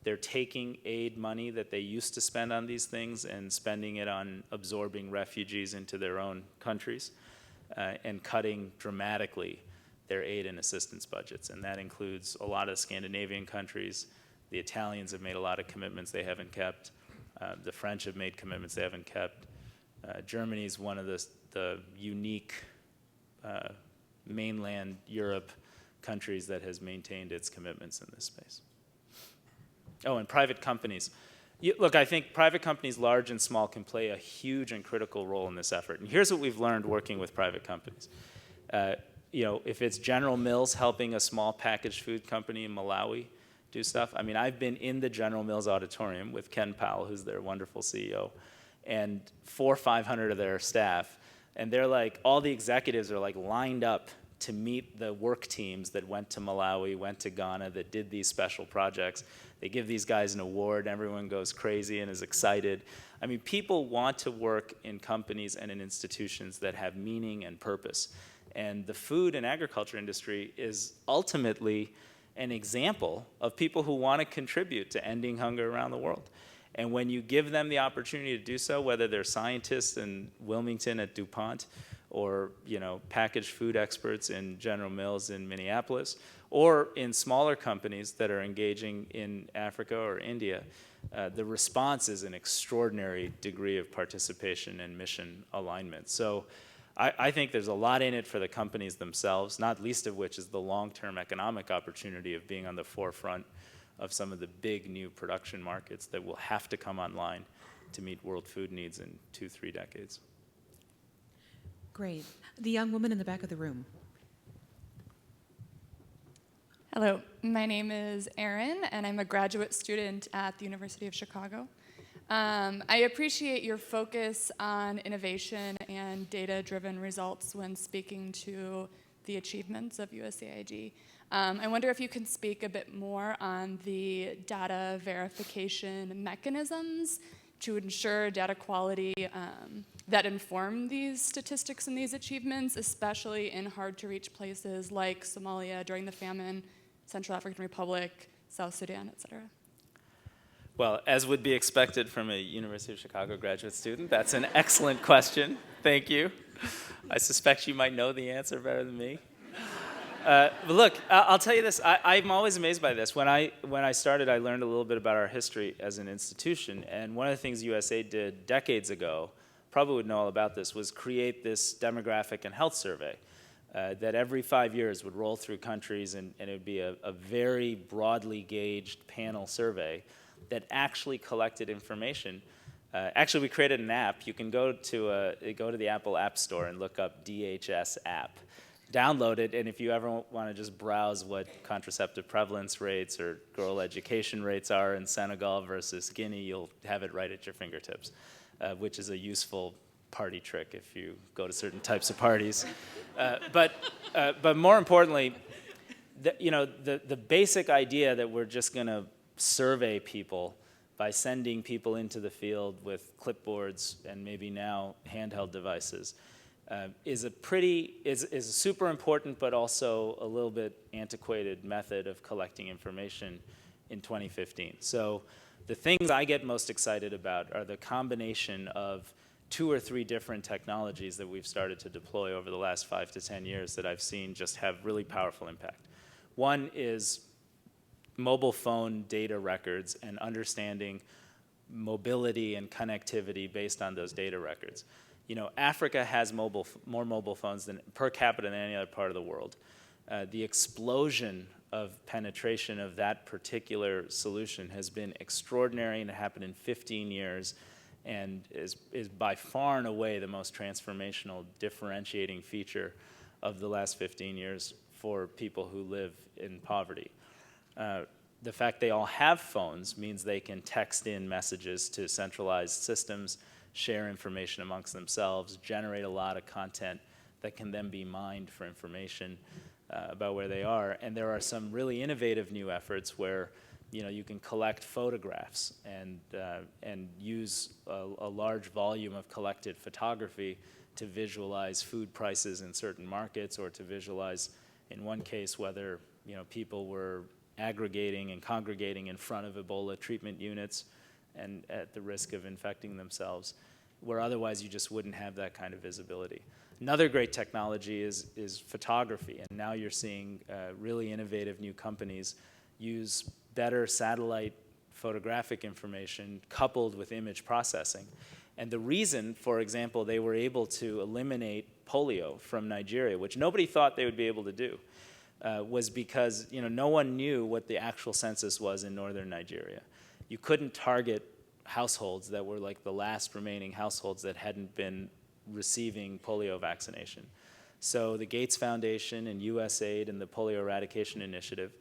They're taking aid money that they used to spend on these things and spending it on absorbing refugees into their own countries and cutting dramatically their aid and assistance budgets. And that includes a lot of Scandinavian countries. The Italians have made a lot of commitments they haven't kept. The French have made commitments they haven't kept. Germany is one of the unique mainland Europe countries that has maintained its commitments in this space. Oh, and private companies. Look, I think private companies, large and small, can play a huge and critical role in this effort. And here's what we've learned working with private companies. If it's General Mills helping a small packaged food company in Malawi do stuff, I mean, I've been in the General Mills auditorium with Ken Powell, who's their wonderful CEO, and 400 or 500 of their staff, and they're like, all the executives are like lined up to meet the work teams that went to Malawi, went to Ghana, that did these special projects. They give these guys an award, everyone goes crazy and is excited. I mean, people want to work in companies and in institutions that have meaning and purpose. And the food and agriculture industry is ultimately an example of people who want to contribute to ending hunger around the world. And when you give them the opportunity to do so, whether they're scientists in Wilmington at DuPont, or packaged food experts in General Mills in Minneapolis, or in smaller companies that are engaging in Africa or India, the response is an extraordinary degree of participation and mission alignment. So I think there's a lot in it for the companies themselves, not least of which is the long-term economic opportunity of being on the forefront of some of the big new production markets that will have to come online to meet world food needs in 2-3 decades. Great. The young woman in the back of the room. Hello, my name is Erin, and I'm a graduate student at the University of Chicago. I appreciate your focus on innovation and data-driven results when speaking to the achievements of USAID. I wonder if you can speak a bit more on the data verification mechanisms to ensure data quality that inform these statistics and these achievements, especially in hard-to-reach places like Somalia during the famine, Central African Republic, South Sudan, et cetera. Well, as would be expected from a University of Chicago graduate student, that's an excellent question. Thank you. I suspect you might know the answer better than me. But look, I'll tell you this. I'm always amazed by this. When I started, I learned a little bit about our history as an institution. And one of the things USAID did decades ago, probably would know all about this, was create this demographic and health survey that every 5 years would roll through countries, and it would be a very broadly gauged panel survey that actually collected information. Actually, we created an app. You can go to the Apple App Store and look up DHS app. Download it, and if you ever want to just browse what contraceptive prevalence rates or girl education rates are in Senegal versus Guinea, you'll have it right at your fingertips, which is a useful party trick if you go to certain types of parties. But more importantly, the basic idea that we're just going to survey people by sending people into the field with clipboards and maybe now handheld devices is a super important but also a little bit antiquated method of collecting information in 2015. So the things I get most excited about are the combination of 2 or 3 different technologies that we've started to deploy over the last 5 to 10 years that I've seen just have really powerful impact. One is mobile phone data records and understanding mobility and connectivity based on those data records. You know, Africa has more mobile phones than per capita than any other part of the world. The explosion of penetration of that particular solution has been extraordinary, and it happened in 15 years and is by far and away the most transformational, differentiating feature of the last 15 years for people who live in poverty. The fact they all have phones means they can text in messages to centralized systems, share information amongst themselves, generate a lot of content that can then be mined for information about where they are. And there are some really innovative new efforts where, you know, you can collect photographs and use a large volume of collected photography to visualize food prices in certain markets, or to visualize, in one case, whether, you know, people were aggregating and congregating in front of Ebola treatment units and at the risk of infecting themselves, where otherwise you just wouldn't have that kind of visibility. Another great technology is photography, and now you're seeing really innovative new companies use better satellite photographic information coupled with image processing. And the reason, for example, they were able to eliminate polio from Nigeria, which nobody thought they would be able to do, was because, you know, no one knew what the actual census was in northern Nigeria. You couldn't target households that were like the last remaining households that hadn't been receiving polio vaccination. So the Gates Foundation and USAID and the Polio Eradication Initiative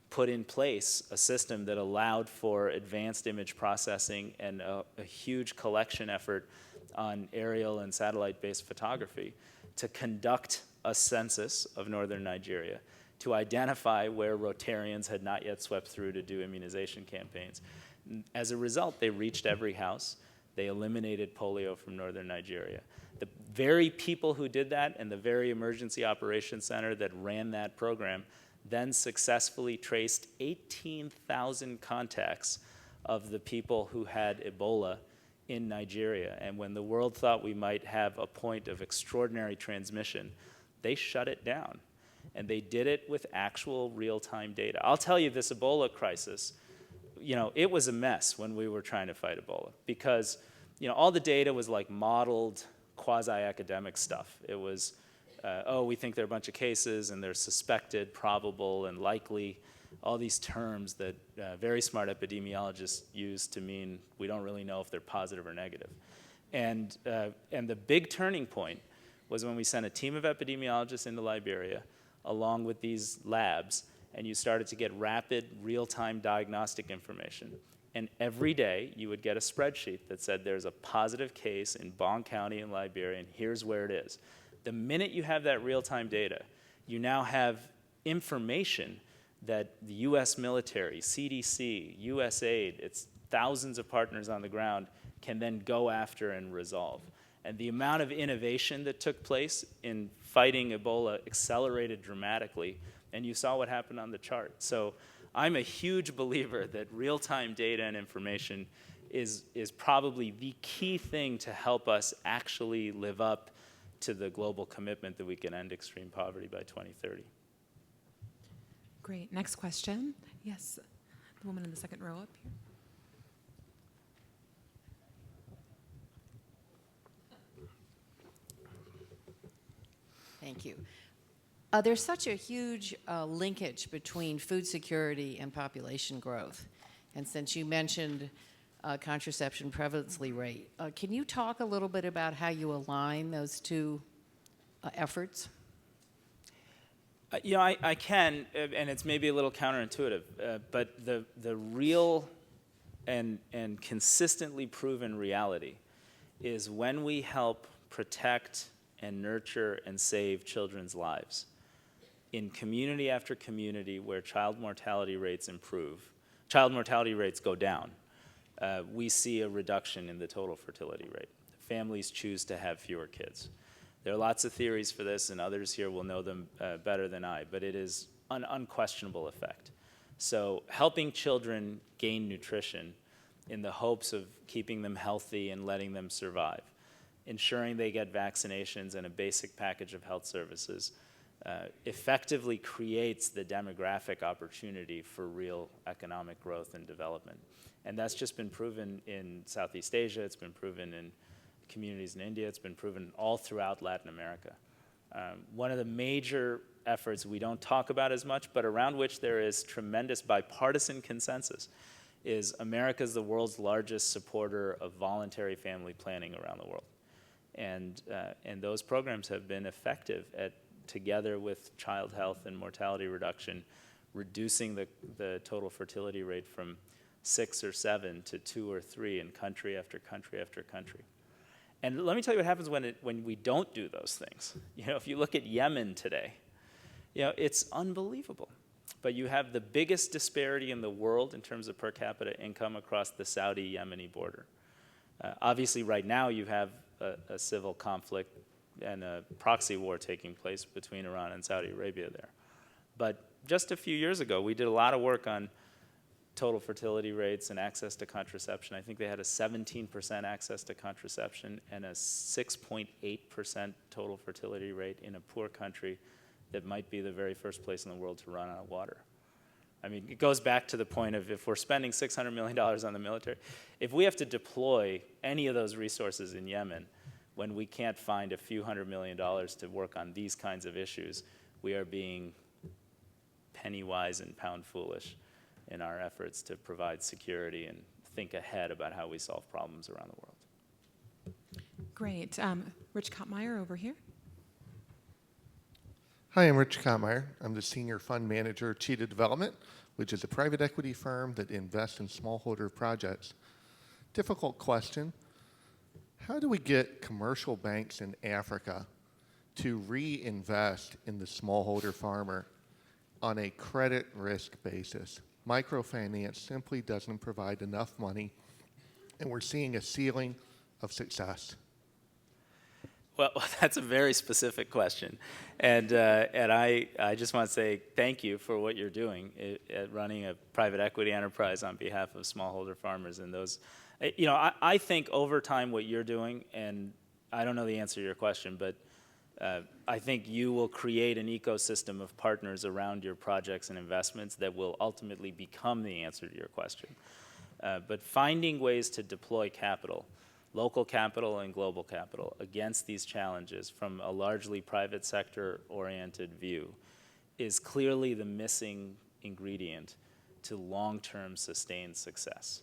put in place a system that allowed for advanced image processing and a huge collection effort on aerial and satellite-based photography to conduct a census of northern Nigeria, to identify where Rotarians had not yet swept through to do immunization campaigns. As a result, they reached every house. They eliminated polio from northern Nigeria. The very people who did that and the very emergency operations center that ran that program then successfully traced 18,000 contacts of the people who had Ebola in Nigeria. And when the world thought we might have a point of extraordinary transmission, they shut it down. And they did it with actual real-time data. I'll tell you, this Ebola crisis, you know, it was a mess when we were trying to fight Ebola, because, you know, all the data was like modeled quasi-academic stuff. It was, oh, we think there are a bunch of cases, and they're suspected, probable, and likely, all these terms that very smart epidemiologists use to mean we don't really know if they're positive or negative. And the big turning point was when we sent a team of epidemiologists into Liberia along with these labs, and you started to get rapid, real-time diagnostic information. And every day, you would get a spreadsheet that said there's a positive case in Bong County in Liberia, and here's where it is. The minute you have that real-time data, you now have information that the US military, CDC, USAID, it's thousands of partners on the ground, can then go after and resolve. And the amount of innovation that took place in fighting Ebola accelerated dramatically, and you saw what happened on the chart. So I'm a huge believer that real-time data and information is probably the key thing to help us actually live up to the global commitment that we can end extreme poverty by 2030. Great. Next question. Yes, the woman in the second row up here. Thank you. There's such a huge linkage between food security and population growth. And since you mentioned contraception prevalency rate, can you talk a little bit about how you align those two efforts? You know, I can, and it's maybe a little counterintuitive, but the real and consistently proven reality is when we help protect and nurture and save children's lives in community after community where child mortality rates go down, we see a reduction in the total fertility rate. Families choose to have fewer kids. There are lots of theories for this, and others here will know them better than I, but it is an unquestionable effect. So helping children gain nutrition in the hopes of keeping them healthy and letting them survive, ensuring they get vaccinations and a basic package of health services, effectively creates the demographic opportunity for real economic growth and development. And that's just been proven in Southeast Asia, it's been proven in communities in India, it's been proven all throughout Latin America. One of the major efforts we don't talk about as much, but around which there is tremendous bipartisan consensus, is America's the world's largest supporter of voluntary family planning around the world. And those programs have been effective at, together with child health and mortality reduction, reducing the total fertility rate from 6 or 7 to 2 or 3 in country after country after country. And let me tell you what happens when we don't do those things. You know, if you look at Yemen today, you know, it's unbelievable. But you have the biggest disparity in the world in terms of per capita income across the Saudi-Yemeni border. Obviously, right now you have a civil conflict and a proxy war taking place between Iran and Saudi Arabia there. But just a few years ago, we did a lot of work on total fertility rates and access to contraception. I think they had a 17% access to contraception and a 6.8% total fertility rate in a poor country that might be the very first place in the world to run out of water. I mean, it goes back to the point of if we're spending $600 million on the military, if we have to deploy any of those resources in Yemen when we can't find a few $100 million to work on these kinds of issues, we are being penny wise and pound foolish in our efforts to provide security and think ahead about how we solve problems around the world. Great. Rich Kottmeyer over here. Hi, I'm Rich Kottmeyer. I'm the Senior Fund Manager at Cheetah Development, which is a private equity firm that invests in smallholder projects. Difficult question. How do we get commercial banks in Africa to reinvest in the smallholder farmer on a credit risk basis? Microfinance simply doesn't provide enough money, and we're seeing a ceiling of success. Well, that's a very specific question, and I just want to say thank you for what you're doing at running a private equity enterprise on behalf of smallholder farmers. And those, you know, I think over time what you're doing, and I don't know the answer to your question, but I think you will create an ecosystem of partners around your projects and investments that will ultimately become the answer to your question. But finding ways to deploy capital, local capital and global capital, against these challenges from a largely private sector-oriented view is clearly the missing ingredient to long-term sustained success.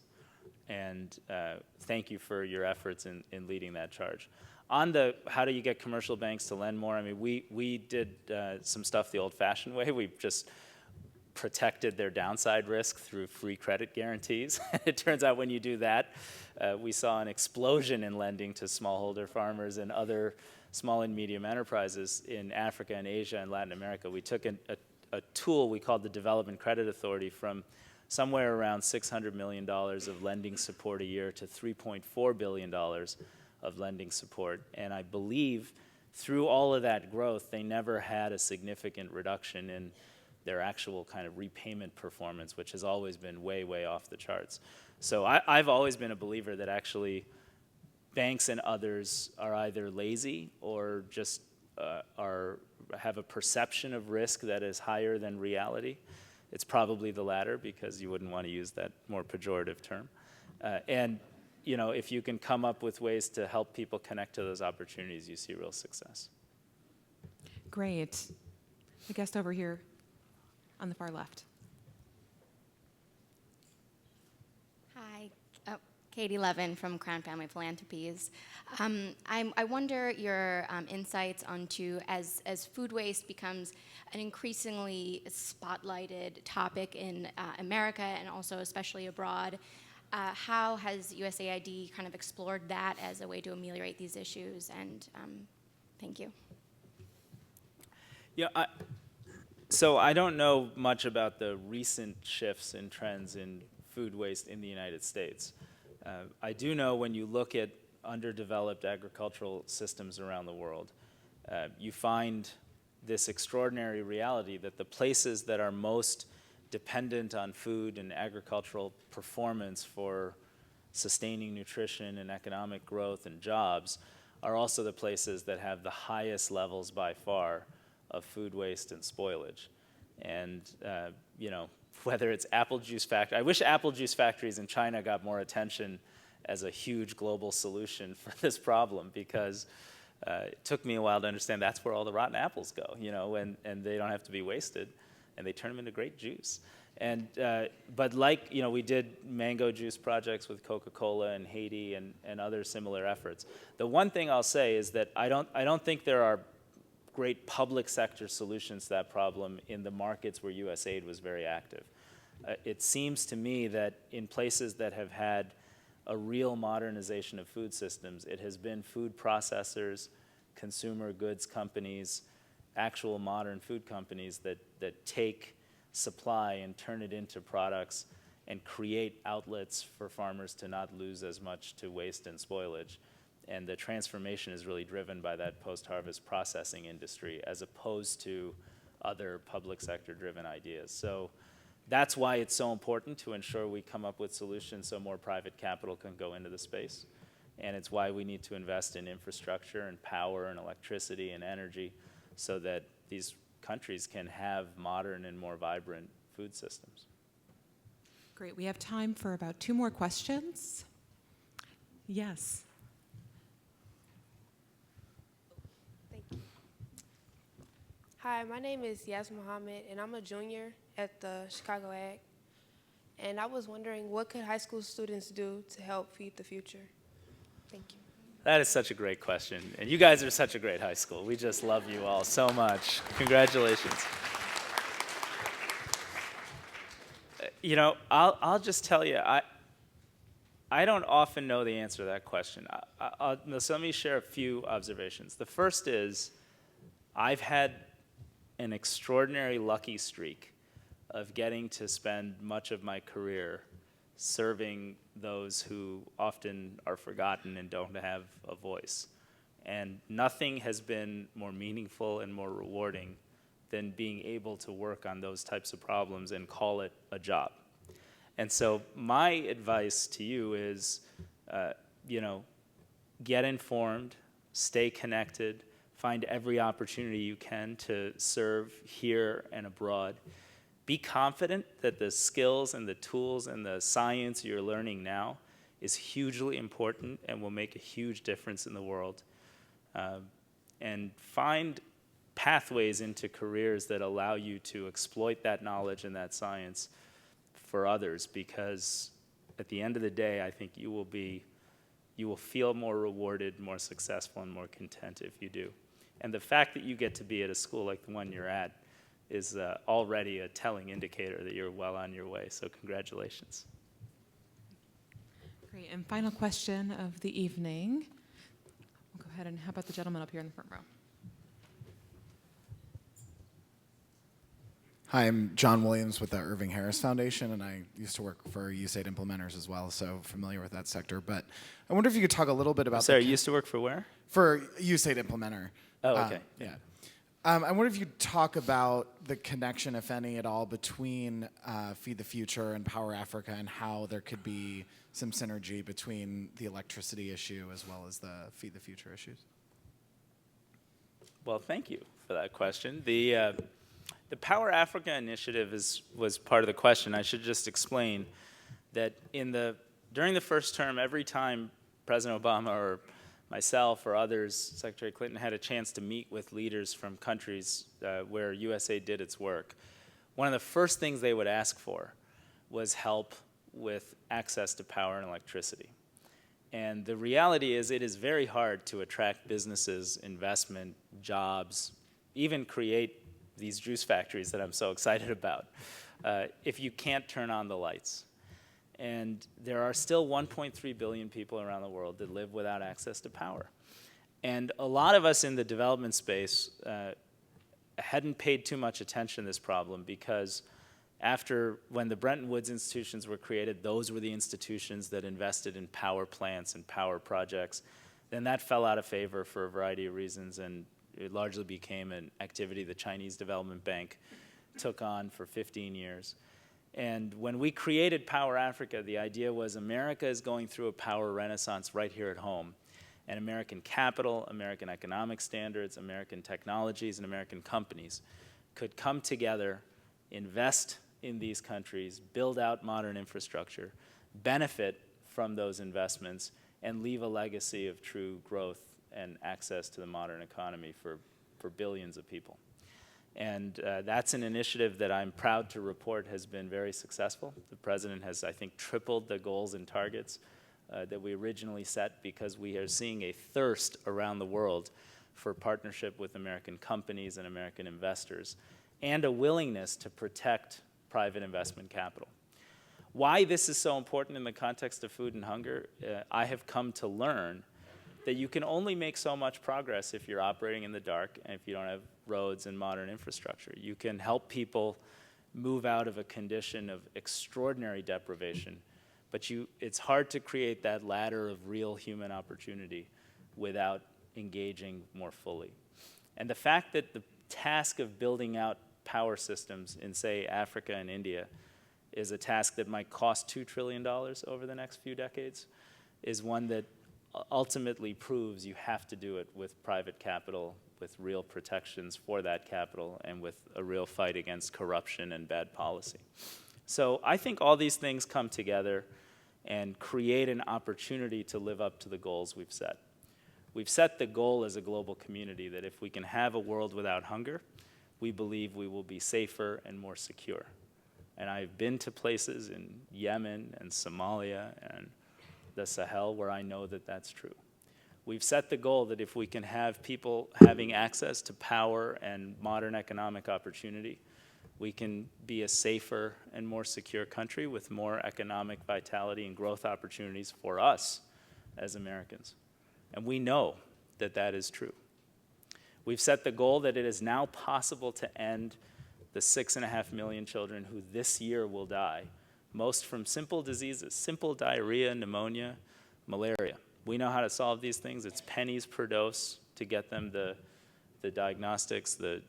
And thank you for your efforts in leading that charge. On the how do you get commercial banks to lend more, I mean, we did some stuff the old-fashioned way. We just protected their downside risk through free credit guarantees. It turns out when you do that, we saw an explosion in lending to smallholder farmers and other small and medium enterprises in Africa and Asia and Latin America. We took a tool we called the Development Credit Authority from somewhere around $600 million of lending support a year to $3.4 billion of lending support. And I believe through all of that growth, they never had a significant reduction in their actual kind of repayment performance, which has always been way, way off the charts. So I've always been a believer that actually banks and others are either lazy or just have a perception of risk that is higher than reality. It's probably the latter, because you wouldn't want to use that more pejorative term. And you know, if you can come up with ways to help people connect to those opportunities, you see real success. Great. The guest over here on the far left. Hi, Katie Levin from Crown Family Philanthropies. I wonder your insights onto, as food waste becomes an increasingly spotlighted topic in America and also especially abroad, how has USAID kind of explored that as a way to ameliorate these issues? And thank you. Yeah, so I don't know much about the recent shifts and trends in food waste in the United States. I do know when you look at underdeveloped agricultural systems around the world, you find this extraordinary reality that the places that are most dependent on food and agricultural performance for sustaining nutrition and economic growth and jobs are also the places that have the highest levels by far of food waste and spoilage. And, you know, whether it's apple juice factory, I wish apple juice factories in China got more attention as a huge global solution for this problem, because it took me a while to understand that's where all the rotten apples go, you know, and they don't have to be wasted, and they turn them into great juice. And, but like, you know, we did mango juice projects with Coca-Cola in Haiti and other similar efforts. The one thing I'll say is that I don't think there are great public sector solutions to that problem in the markets where USAID was very active. It seems to me that in places that have had a real modernization of food systems, it has been food processors, consumer goods companies, actual modern food companies that take supply and turn it into products and create outlets for farmers to not lose as much to waste and spoilage. And the transformation is really driven by that post-harvest processing industry as opposed to other public sector driven ideas. So that's why it's so important to ensure we come up with solutions so more private capital can go into the space. And it's why we need to invest in infrastructure and power and electricity and energy so that these countries can have modern and more vibrant food systems. Great. We have time for about 2 more questions. Yes. Thank you. Hi, my name is Yas Muhammad, and I'm a junior at the Chicago Ag. And I was wondering, what could high school students do to help feed the future? Thank you. That is such a great question. And you guys are such a great high school. We just love you all so much. Congratulations. You know, I'll just tell you, I don't often know the answer to that question. So let me share a few observations. The first is, I've had an extraordinary lucky streak of getting to spend much of my career serving those who often are forgotten and don't have a voice. And nothing has been more meaningful and more rewarding than being able to work on those types of problems and call it a job. And so my advice to you is, you know, get informed, stay connected, find every opportunity you can to serve here and abroad. Be confident that the skills and the tools and the science you're learning now is hugely important and will make a huge difference in the world. And find pathways into careers that allow you to exploit that knowledge and that science for others, because at the end of the day, I think you will feel more rewarded, more successful, and more content if you do. And the fact that you get to be at a school like the one you're at is already a telling indicator that you're well on your way. So congratulations. Great. And final question of the evening. We'll go ahead and how about the gentleman up here in the front row? Hi, I'm John Williams with the Irving Harris Foundation, and I used to work for USAID implementers as well, so familiar with that sector. But I wonder if you could talk a little bit about... Sorry, you used to work for where? For USAID implementer. Oh, okay. Yeah. I wonder if you could talk about the connection, if any at all, between Feed the Future and Power Africa, and how there could be some synergy between the electricity issue as well as the Feed the Future issues. Well, thank you for that question. The Power Africa initiative was part of the question. I should just explain that during the first term, every time President Obama or myself or others, Secretary Clinton, had a chance to meet with leaders from countries where USAID did its work, one of the first things they would ask for was help with access to power and electricity. And the reality is it is very hard to attract businesses, investment, jobs, even create these juice factories that I'm so excited about, if you can't turn on the lights. And there are still 1.3 billion people around the world that live without access to power. And a lot of us in the development space hadn't paid too much attention to this problem, because when the Bretton Woods institutions were created, those were the institutions that invested in power plants and power projects. Then that fell out of favor for a variety of reasons, and it largely became an activity the Chinese Development Bank took on for 15 years. And when we created Power Africa, the idea was America is going through a power renaissance right here at home. And American capital, American economic standards, American technologies, and American companies could come together, invest in these countries, build out modern infrastructure, benefit from those investments, and leave a legacy of true growth and access to the modern economy for billions of people. And that's an initiative that I'm proud to report has been very successful. The president has, I think, tripled the goals and targets that we originally set, because we are seeing a thirst around the world for partnership with American companies and American investors, and a willingness to protect private investment capital. Why this is so important in the context of food and hunger, I have come to learn that you can only make so much progress if you're operating in the dark and if you don't have roads and modern infrastructure. You can help people move out of a condition of extraordinary deprivation, but it's hard to create that ladder of real human opportunity without engaging more fully. And the fact that the task of building out power systems in, say, Africa and India is a task that might cost $2 trillion over the next few decades is one that ultimately proves you have to do it with private capital, with real protections for that capital, and with a real fight against corruption and bad policy. So I think all these things come together and create an opportunity to live up to the goals we've set. We've set the goal as a global community that if we can have a world without hunger, we believe we will be safer and more secure. And I've been to places in Yemen and Somalia and the Sahel where I know that that's true. We've set the goal that if we can have people having access to power and modern economic opportunity, we can be a safer and more secure country with more economic vitality and growth opportunities for us as Americans. And we know that that is true. We've set the goal that it is now possible to end the 6.5 million children who this year will die, most from simple diseases, simple diarrhea, pneumonia, malaria. We know how to solve these things. It's pennies per dose to get them the diagnostics, the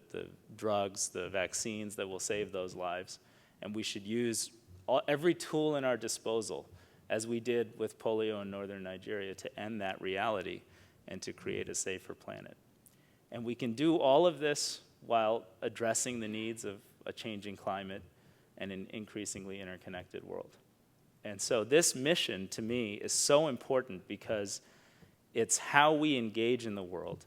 drugs, the vaccines that will save those lives. And we should use every tool in our disposal, as we did with polio in northern Nigeria, to end that reality and to create a safer planet. And we can do all of this while addressing the needs of a changing climate and an increasingly interconnected world. And so this mission, to me, is so important because it's how we engage in the world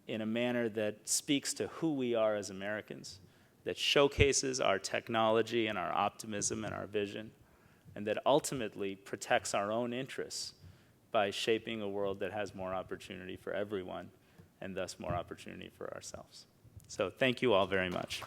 in a manner that speaks to who we are as Americans, that showcases our technology and our optimism and our vision, and that ultimately protects our own interests by shaping a world that has more opportunity for everyone, and thus more opportunity for ourselves. So thank you all very much.